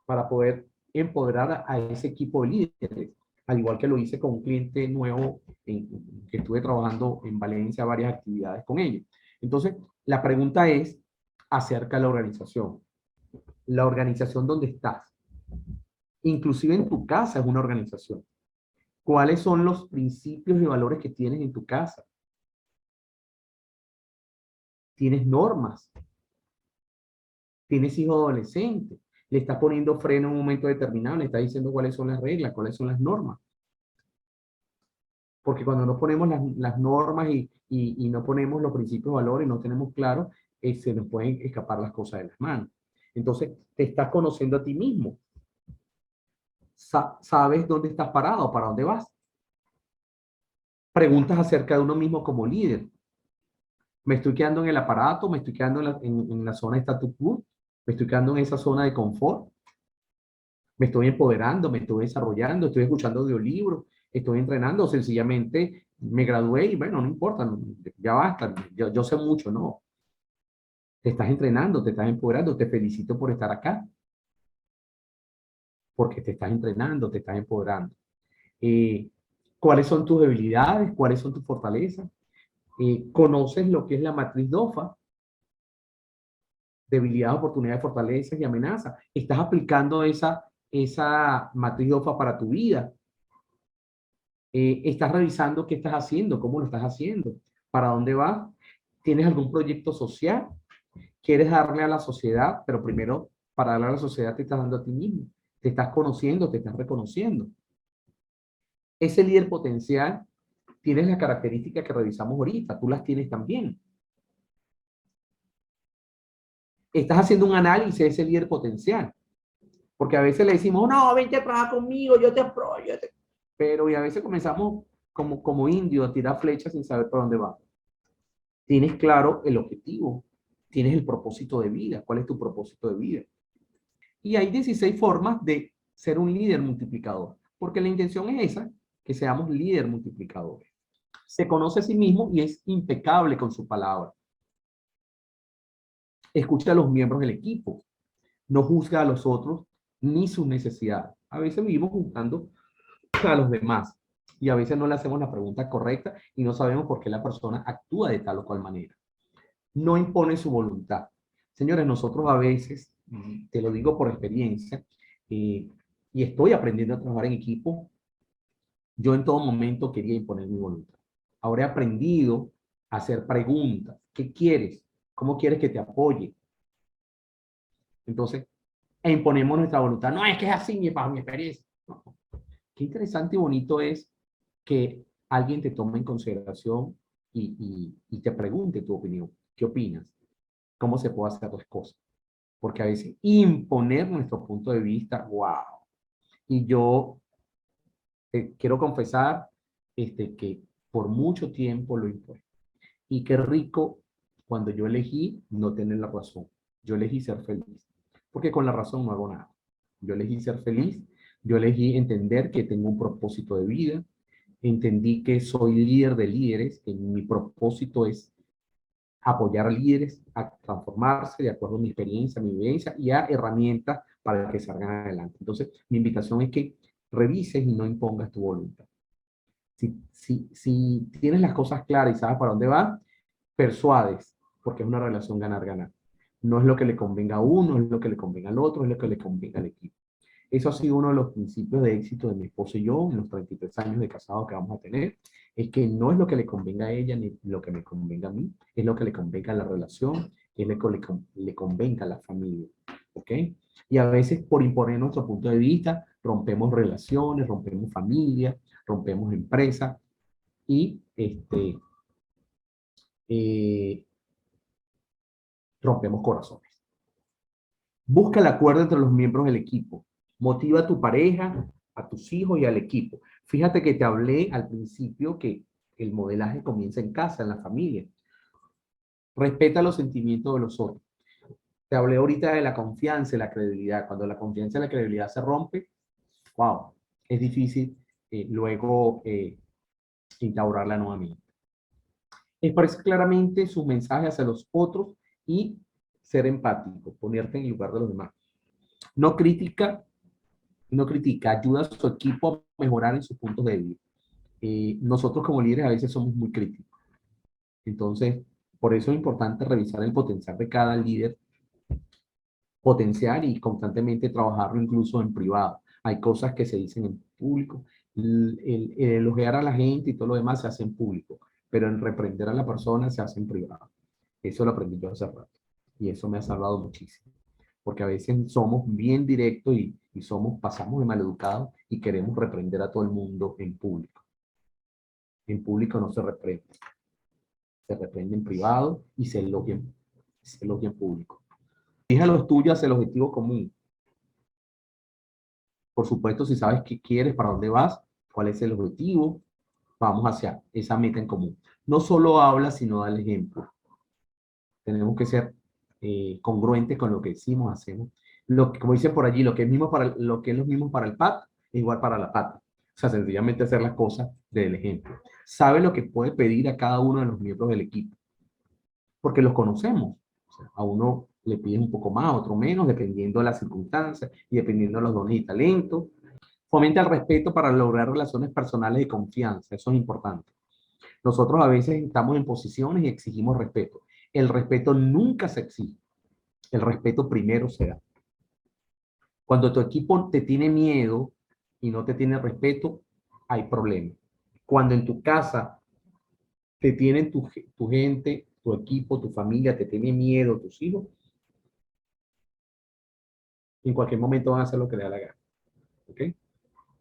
para poder empoderar a ese equipo de líderes, al igual que lo hice con un cliente nuevo que estuve trabajando en Valencia, varias actividades con ellos. Entonces, la pregunta es acerca de la organización. La organización donde estás, inclusive en tu casa es una organización. ¿Cuáles son los principios y valores que tienes en tu casa? ¿Tienes normas? ¿Tienes hijos adolescentes? ¿Le estás poniendo freno en un momento determinado? ¿Le estás diciendo cuáles son las reglas, cuáles son las normas? Porque cuando no ponemos las normas y no ponemos los principios, valores, no tenemos claro, se nos pueden escapar las cosas de las manos. Entonces, te estás conociendo a ti mismo. Sabes dónde estás parado, para dónde vas. Preguntas acerca de uno mismo como líder. ¿Me estoy quedando en el aparato? ¿Me estoy quedando en la zona de status quo? ¿Me estoy quedando en esa zona de confort? ¿Me estoy empoderando? ¿Me estoy desarrollando? ¿Estoy escuchando audiolibros? ¿Estoy entrenando? Sencillamente me gradué y bueno, no importa, ya basta, yo sé mucho, ¿no? Te estás entrenando, te estás empoderando, te felicito por estar acá, porque te estás entrenando, te estás empoderando. Eh, ¿Cuáles son tus debilidades? ¿Cuáles son tus fortalezas? ¿Conoces lo que es la matriz DOFA? Debilidades, oportunidades, fortalezas y amenazas. ¿Estás aplicando esa matriz DOFA para tu vida? ¿Estás revisando qué estás haciendo? ¿Cómo lo estás haciendo? ¿Para dónde vas? ¿Tienes algún proyecto social? ¿Quieres darle a la sociedad? Pero primero, para darle a la sociedad te estás dando a ti mismo. Te estás conociendo, te estás reconociendo. Ese líder potencial, tienes las características que revisamos ahorita, tú las tienes también. Estás haciendo un análisis de ese líder potencial. Porque a veces le decimos, no, vente a trabajar conmigo, yo te apoyo. Pero y a veces comenzamos como indios a tirar flechas sin saber por dónde va. Tienes claro el objetivo, tienes el propósito de vida, cuál es tu propósito de vida. Y hay 16 formas de ser un líder multiplicador, porque la intención es esa, que seamos líder multiplicadores. Se conoce a sí mismo y es impecable con su palabra. Escucha a los miembros del equipo, no juzga a los otros ni sus necesidades. A veces vivimos juzgando a los demás y a veces no le hacemos la pregunta correcta y no sabemos por qué la persona actúa de tal o cual manera. No impone su voluntad. Señores, nosotros a veces, te lo digo por experiencia, y estoy aprendiendo a trabajar en equipo, yo en todo momento quería imponer mi voluntad. Ahora he aprendido a hacer preguntas. ¿Qué quieres? ¿Cómo quieres que te apoye? Entonces, imponemos nuestra voluntad. No, es que es así, bajo mi experiencia. No. Qué interesante y bonito es que alguien te tome en consideración y te pregunte tu opinión. ¿Qué opinas? ¿Cómo se puede hacer las cosas? Porque a veces imponer nuestro punto de vista, wow. Y yo quiero confesar que por mucho tiempo lo impuesto. Y qué rico cuando yo elegí no tener la razón. Yo elegí ser feliz. Porque con la razón no hago nada. Yo elegí ser feliz. Yo elegí entender que tengo un propósito de vida. Entendí que soy líder de líderes, que mi propósito es apoyar a líderes a transformarse de acuerdo a mi experiencia, mi vivencia y a herramientas para que salgan adelante. Entonces, mi invitación es que revises y no impongas tu voluntad. Si tienes las cosas claras y sabes para dónde vas, persuades, porque es una relación ganar-ganar. No es lo que le convenga a uno, es lo que le convenga al otro, es lo que le convenga al equipo. Eso ha sido uno de los principios de éxito de mi esposo y yo en los 33 años de casado que vamos a tener. Es que no es lo que le convenga a ella ni lo que me convenga a mí, es lo que le convenga a la relación, es lo que le convenga a la familia. ¿Ok? Y a veces por imponer nuestro punto de vista, rompemos relaciones, rompemos familias, rompemos empresas y eh, rompemos corazones. Busca el acuerdo entre los miembros del equipo. Motiva a tu pareja, a tus hijos y al equipo. Fíjate que te hablé al principio que el modelaje comienza en casa, en la familia. Respeta los sentimientos de los otros. Te hablé ahorita de la confianza y la credibilidad. Cuando la confianza y la credibilidad se rompe, wow, es difícil luego instaurarla nuevamente. Expresa claramente sus mensajes hacia los otros y ser empático, ponerte en el lugar de los demás. No critica, no critica, ayuda a su equipo a mejorar en sus puntos de vista. Nosotros como líderes a veces somos muy críticos. Entonces, por eso es importante revisar el potencial de cada líder, potenciar y constantemente trabajarlo incluso en privado. Hay cosas que se dicen en público, el elogiar a la gente y todo lo demás se hace en público, pero en reprender a la persona se hace en privado. Eso lo aprendí yo hace rato y eso me ha salvado muchísimo, porque a veces somos bien directos y pasamos de maleducados y queremos reprender a todo el mundo en público. En público no se reprende en privado y se elogia en público. Fija los tuyos hacia el objetivo común. Por supuesto, si sabes qué quieres, para dónde vas, cuál es el objetivo, vamos hacia esa meta en común. No solo habla, sino da el ejemplo. Tenemos que ser congruentes con lo que decimos, hacemos. Como dicen por allí, lo que es lo mismo para el pat, es igual para la pata. O sea, sencillamente hacer las cosas del ejemplo. Sabe lo que puede pedir a cada uno de los miembros del equipo, porque los conocemos. O sea, a uno le piden un poco más, a otro menos, dependiendo de las circunstancias y dependiendo de los dones y talentos. Fomenta el respeto para lograr relaciones personales de confianza. Eso es importante. Nosotros a veces estamos en posiciones y exigimos respeto. El respeto nunca se exige. El respeto primero se da. Cuando tu equipo te tiene miedo y no te tiene respeto, hay problemas. Cuando en tu casa te tienen tu gente, tu equipo, tu familia, te tiene miedo, tus hijos, en cualquier momento van a hacer lo que les da la gana. ¿Ok?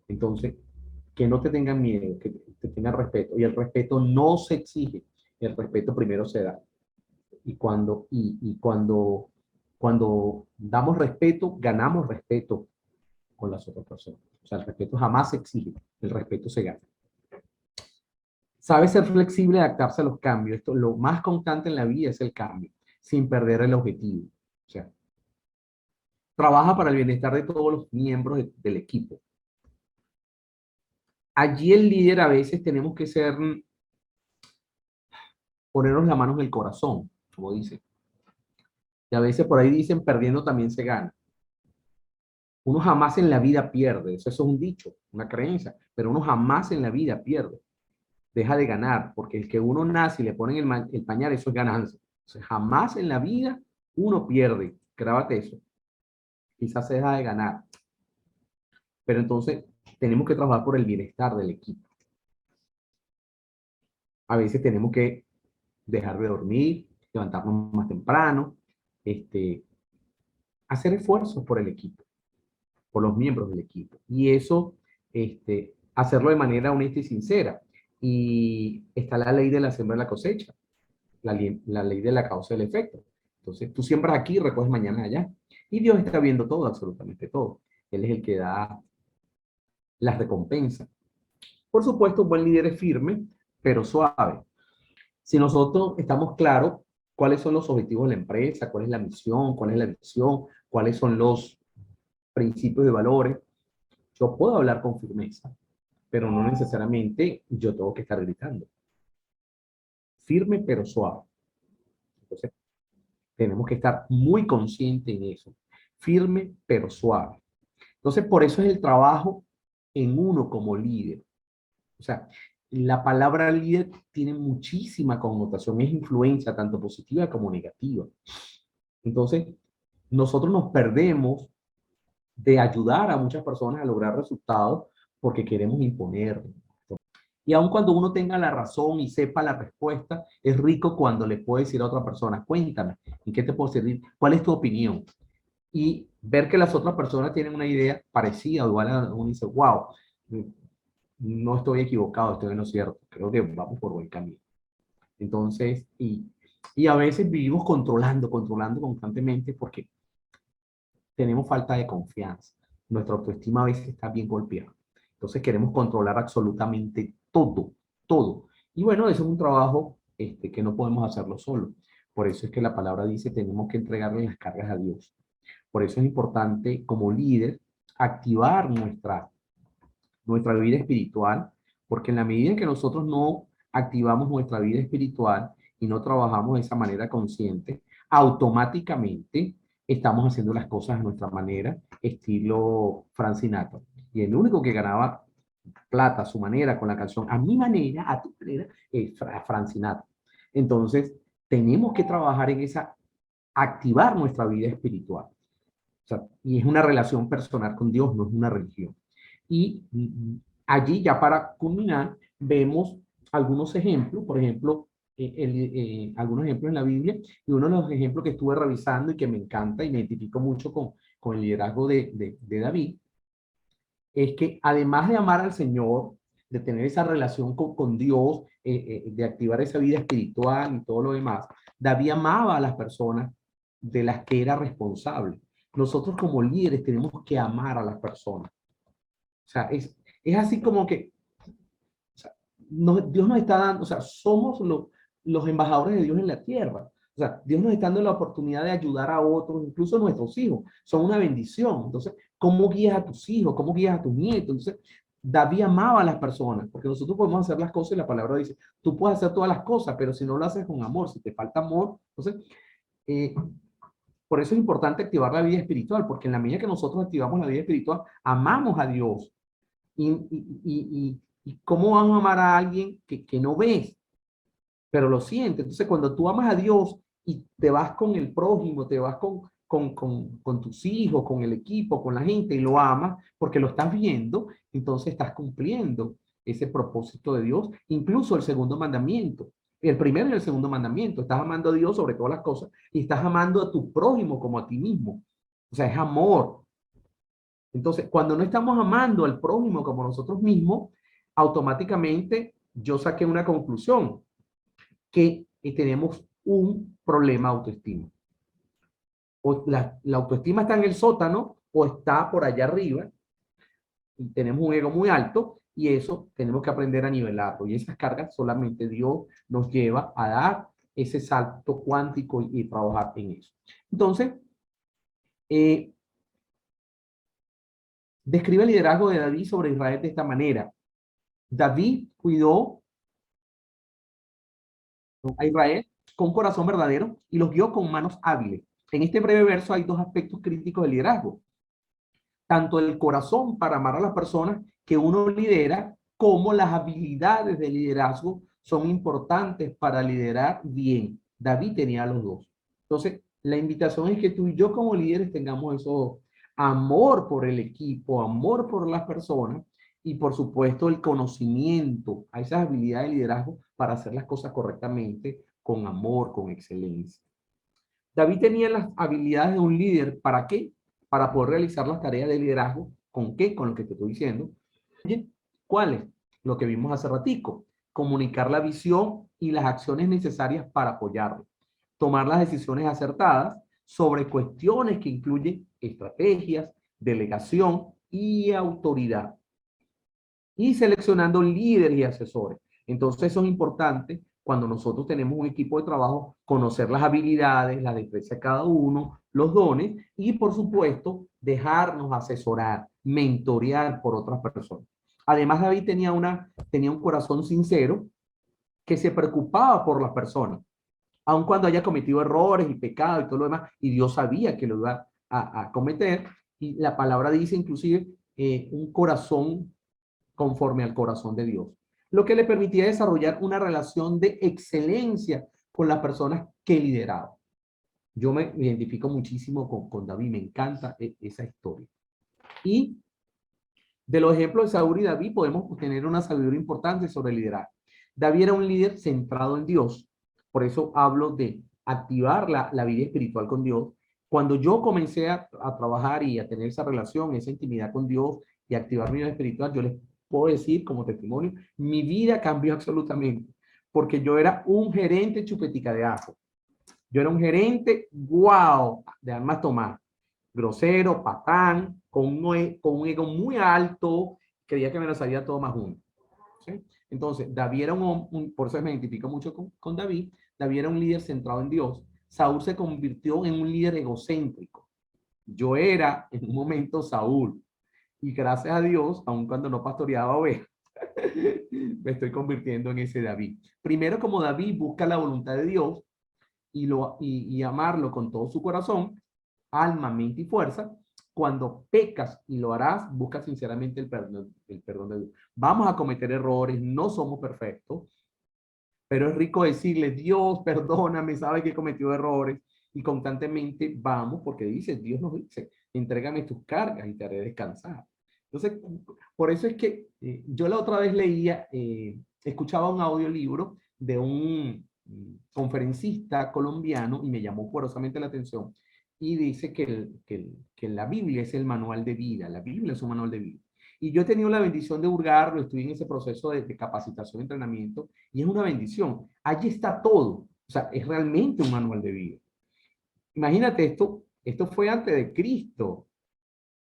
Entonces, que no te tengan miedo, que te tengan respeto. Y el respeto no se exige, el respeto primero se da. Cuando damos respeto, ganamos respeto con las otras personas. O sea, el respeto jamás se exige, el respeto se gana. Sabe ser flexible y adaptarse a los cambios. Esto, lo más constante en la vida es el cambio, sin perder el objetivo. O sea, trabaja para el bienestar de todos los miembros del equipo. Allí el líder a veces tenemos que ponernos la mano en el corazón, como dice. Y a veces por ahí dicen, perdiendo también se gana. Uno jamás en la vida pierde, eso es un dicho, una creencia, pero uno jamás en la vida pierde. Deja de ganar, porque el que uno nace y le ponen el pañal, eso es ganancia. O sea, jamás en la vida uno pierde, grábate eso. Quizás se deja de ganar, pero entonces tenemos que trabajar por el bienestar del equipo. A veces tenemos que dejar de dormir, levantarnos más temprano, hacer esfuerzos por el equipo, por los miembros del equipo. Y eso, hacerlo de manera honesta y sincera. Y está la ley de la siembra y la cosecha, la ley de la causa y el efecto. Entonces, tú siembras aquí y recoges mañana allá. Y Dios está viendo todo, absolutamente todo. Él es el que da las recompensas. Por supuesto, un buen líder es firme, pero suave. Si nosotros estamos claros cuáles son los objetivos de la empresa, cuál es la misión, cuál es la visión, cuáles son los principios y valores, yo puedo hablar con firmeza, pero no necesariamente yo tengo que estar gritando. Firme, pero suave. Entonces, tenemos que estar muy conscientes en eso. Firme, pero suave. Entonces, por eso es el trabajo en uno como líder. O sea, la palabra líder tiene muchísima connotación, es influencia tanto positiva como negativa. Entonces, nosotros nos perdemos de ayudar a muchas personas a lograr resultados porque queremos imponer. Y aun cuando uno tenga la razón y sepa la respuesta, es rico cuando le puede decir a otra persona, cuéntame, ¿en qué te puedo servir? ¿Cuál es tu opinión? Y ver que las otras personas tienen una idea parecida o igual a uno, dice, wow, no estoy equivocado, estoy en lo cierto, creo que vamos por buen camino. Entonces, y a veces vivimos controlando constantemente porque tenemos falta de confianza. Nuestra autoestima a veces está bien golpeada. Entonces queremos controlar absolutamente todo, todo. Y bueno, eso es un trabajo que no podemos hacerlo solo. Por eso es que la palabra dice, tenemos que entregarle las cargas a Dios. Por eso es importante como líder activar nuestra vida espiritual, porque en la medida en que nosotros no activamos nuestra vida espiritual y no trabajamos de esa manera consciente, automáticamente estamos haciendo las cosas a nuestra manera, estilo Frank Sinatra. Y el único que ganaba plata a su manera con la canción a mi manera, a tu manera, es Frank Sinatra. Entonces, tenemos que trabajar en esa, activar nuestra vida espiritual. O sea, y es una relación personal con Dios, no es una religión. Y allí, ya para culminar, vemos algunos ejemplos, por ejemplo, algunos ejemplos en la Biblia, y uno de los ejemplos que estuve revisando y que me encanta y me identifico mucho con el liderazgo de David, es que además de amar al Señor, de tener esa relación con Dios, de activar esa vida espiritual y todo lo demás, David amaba a las personas de las que era responsable. Nosotros como líderes tenemos que amar a las personas. O sea, es así como que o sea, Dios nos está dando, o sea, somos los embajadores de Dios en la tierra. O sea, Dios nos está dando la oportunidad de ayudar a otros, incluso a nuestros hijos. Son una bendición. Entonces, ¿cómo guías a tus hijos? ¿Cómo guías a tus nietos? Entonces, David amaba a las personas, porque nosotros podemos hacer las cosas y la palabra dice, tú puedes hacer todas las cosas, pero si no lo haces con amor, si te falta amor, entonces, eh, por eso es importante activar la vida espiritual, porque en la medida que nosotros activamos la vida espiritual, amamos a Dios. Y cómo vamos a amar a alguien que no ves, pero lo siente. Entonces, cuando tú amas a Dios y te vas con el prójimo, te vas con tus hijos, con el equipo, con la gente y lo amas porque lo estás viendo, entonces estás cumpliendo ese propósito de Dios, incluso el segundo mandamiento. El primero y el segundo mandamiento, estás amando a Dios sobre todas las cosas y estás amando a tu prójimo como a ti mismo. O sea, es amor. Entonces, cuando no estamos amando al prójimo como nosotros mismos, automáticamente yo saqué una conclusión, que tenemos un problema de autoestima. O la autoestima está en el sótano o está por allá arriba y tenemos un ego muy alto y eso tenemos que aprender a nivelarlo. Y esas cargas solamente Dios nos lleva a dar ese salto cuántico y trabajar en eso. Entonces, eh, describe el liderazgo de David sobre Israel de esta manera. David cuidó a Israel con corazón verdadero y los guió con manos hábiles. En este breve verso hay dos aspectos críticos del liderazgo. Tanto el corazón para amar a las personas que uno lidera, como las habilidades de liderazgo son importantes para liderar bien. David tenía los dos. Entonces, la invitación es que tú y yo como líderes tengamos eso, amor por el equipo, amor por las personas y por supuesto el conocimiento a esas habilidades de liderazgo para hacer las cosas correctamente, con amor, con excelencia. David tenía las habilidades de un líder. ¿Para qué? Para poder realizar las tareas de liderazgo. ¿Con qué? Con lo que te estoy diciendo. ¿Cuáles? Lo que vimos hace ratico. Comunicar la visión y las acciones necesarias para apoyarlo. Tomar las decisiones acertadas sobre cuestiones que incluyen estrategias, delegación y autoridad. Y seleccionando líderes y asesores. Entonces eso es importante cuando nosotros tenemos un equipo de trabajo, conocer las habilidades, la destreza de cada uno, los dones y por supuesto dejarnos asesorar, mentorear por otras personas. Además David tenía un corazón sincero que se preocupaba por las personas, aun cuando haya cometido errores y pecados y todo lo demás, y Dios sabía que lo iba a cometer, y la palabra dice inclusive un corazón conforme al corazón de Dios, lo que le permitía desarrollar una relación de excelencia con las personas que lideraba. Yo me identifico muchísimo con David, me encanta esa historia. Y de los ejemplos de Saúl y David podemos obtener una sabiduría importante sobre el liderazgo. David era un líder centrado en Dios. Por eso hablo de activar la vida espiritual con Dios. Cuando yo comencé a trabajar y a tener esa relación, esa intimidad con Dios y activar mi vida espiritual, yo les puedo decir como testimonio, mi vida cambió absolutamente. Porque yo era un gerente chupetica de ajo. Yo era un gerente, wow, de armas tomar, grosero, patán, con un ego muy alto, creía que me lo sabía todo más uno. ¿Sí? Entonces, David era por eso me identifico mucho con David. David era un líder centrado en Dios. Saúl se convirtió en un líder egocéntrico. Yo era en un momento Saúl. Y gracias a Dios, aun cuando no pastoreaba ovejas, me estoy convirtiendo en ese David. Primero, como David busca la voluntad de Dios y amarlo con todo su corazón, alma, mente y fuerza. Cuando pecas y lo harás, busca sinceramente el perdón de Dios. Vamos a cometer errores, no somos perfectos, pero es rico decirle, Dios, perdóname, sabe que he cometido errores, y constantemente vamos, porque dice, Dios nos dice, entrégame tus cargas y te haré descansar. Entonces, por eso es que yo la otra vez leía, escuchaba un audiolibro de un conferencista colombiano y me llamó poderosamente la atención y dice que la Biblia es el manual de vida, la Biblia es un manual de vida. Y yo he tenido la bendición de hurgarlo, estoy en ese proceso de capacitación y entrenamiento, y es una bendición. Allí está todo. O sea, es realmente un manual de vida. Imagínate esto fue antes de Cristo. O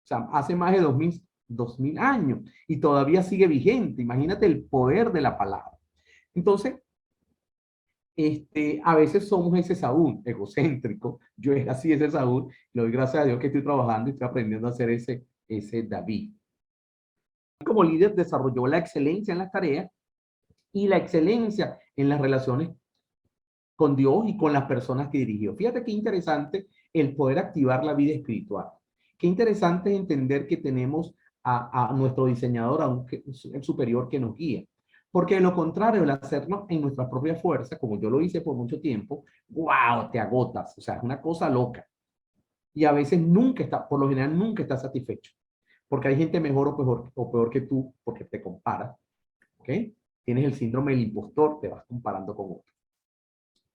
sea, hace más de 2000 años y todavía sigue vigente. Imagínate el poder de la palabra. Entonces, a veces somos ese Saúl egocéntrico. Yo era así, ese Saúl. Le doy gracias a Dios que estoy trabajando y estoy aprendiendo a ser ese David. Como líder desarrolló la excelencia en las tareas y la excelencia en las relaciones con Dios y con las personas que dirigió. Fíjate qué interesante el poder activar la vida espiritual. Qué interesante es entender que tenemos a nuestro diseñador, a un superior que nos guía. Porque de lo contrario, el hacerlo en nuestra propia fuerza, como yo lo hice por mucho tiempo, wow, te agotas. O sea, es una cosa loca. Y a veces nunca está, por lo general, nunca está satisfecho. Porque hay gente mejor o peor que tú, porque te comparas. ¿Ok? Tienes el síndrome del impostor, te vas comparando con otros.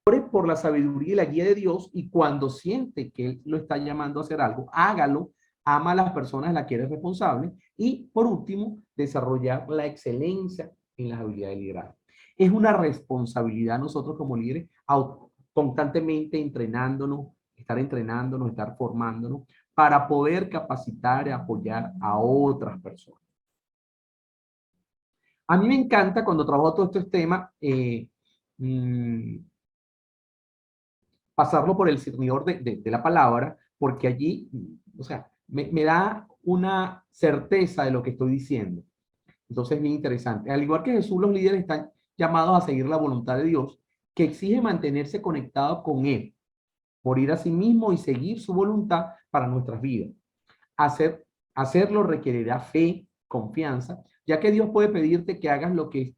Ore por la sabiduría y la guía de Dios y cuando siente que Él lo está llamando a hacer algo, hágalo, ama a las personas de las que eres responsable y, por último, desarrollar la excelencia en las habilidades de liderazgo. Es una responsabilidad nosotros como líderes constantemente entrenándonos, estar formándonos para poder capacitar y apoyar a otras personas. A mí me encanta cuando trabajo todos estos temas, pasarlo por el cernidor de la palabra, porque allí, o sea, me da una certeza de lo que estoy diciendo. Entonces es bien interesante. Al igual que Jesús, los líderes están llamados a seguir la voluntad de Dios, que exige mantenerse conectados con Él, morir a sí mismo y seguir su voluntad para nuestras vidas. Hacerlo requerirá fe, confianza, ya que Dios puede pedirte que hagas lo que es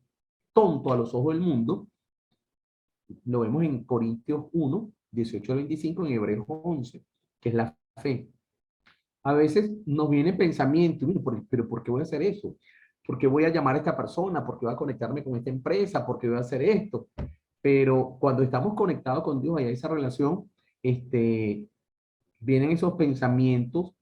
tonto a los ojos del mundo. Lo vemos en Corintios 1, 18 al 25, en Hebreos 11, que es la fe. A veces nos viene pensamiento, pero ¿por qué voy a hacer eso? ¿Por qué voy a llamar a esta persona? ¿Por qué voy a conectarme con esta empresa? ¿Por qué voy a hacer esto? Pero cuando estamos conectados con Dios, hay esa relación, vienen esos pensamientos,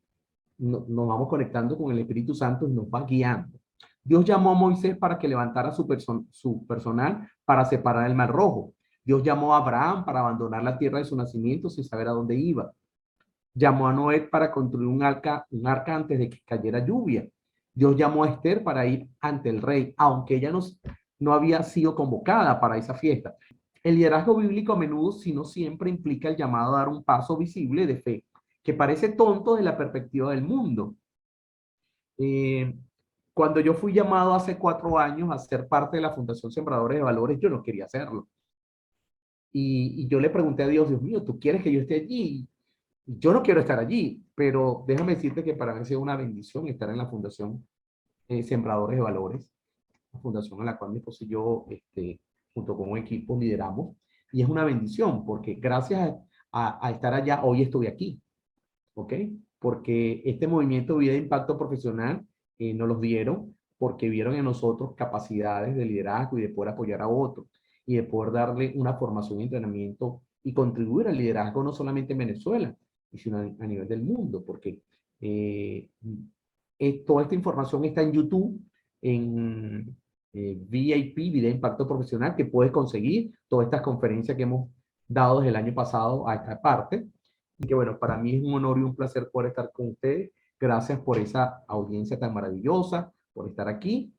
nos vamos conectando con el Espíritu Santo y nos va guiando. Dios llamó a Moisés para que levantara su personal para separar el Mar Rojo. Dios llamó a Abraham para abandonar la tierra de su nacimiento sin saber a dónde iba. Llamó a Noé para construir un arca antes de que cayera lluvia. Dios llamó a Esther para ir ante el rey, aunque ella no había sido convocada para esa fiesta. El liderazgo bíblico a menudo, si no siempre, implica el llamado a dar un paso visible de fe, que parece tonto de la perspectiva del mundo. Cuando yo fui llamado hace 4 años a ser parte de la Fundación Sembradores de Valores, yo no quería hacerlo. Y yo le pregunté a Dios, Dios mío, ¿tú quieres que yo esté allí? Yo no quiero estar allí, pero déjame decirte que para mí ha sido una bendición estar en la Fundación Sembradores de Valores, la fundación en la cual mi esposo y yo, junto con un equipo, lideramos. Y es una bendición porque gracias a estar allá, hoy estoy aquí. ¿Ok? porque este movimiento Vida de Impacto Profesional nos los dieron porque vieron en nosotros capacidades de liderazgo y de poder apoyar a otros y de poder darle una formación y entrenamiento y contribuir al liderazgo no solamente en Venezuela, sino a nivel del mundo, porque eh, toda esta información está en YouTube, en VIP, Vida de Impacto Profesional, que puedes conseguir todas estas conferencias que hemos dado desde el año pasado a esta parte. Y que bueno, para mí es un honor y un placer poder estar con ustedes. Gracias por esa audiencia tan maravillosa, por estar aquí.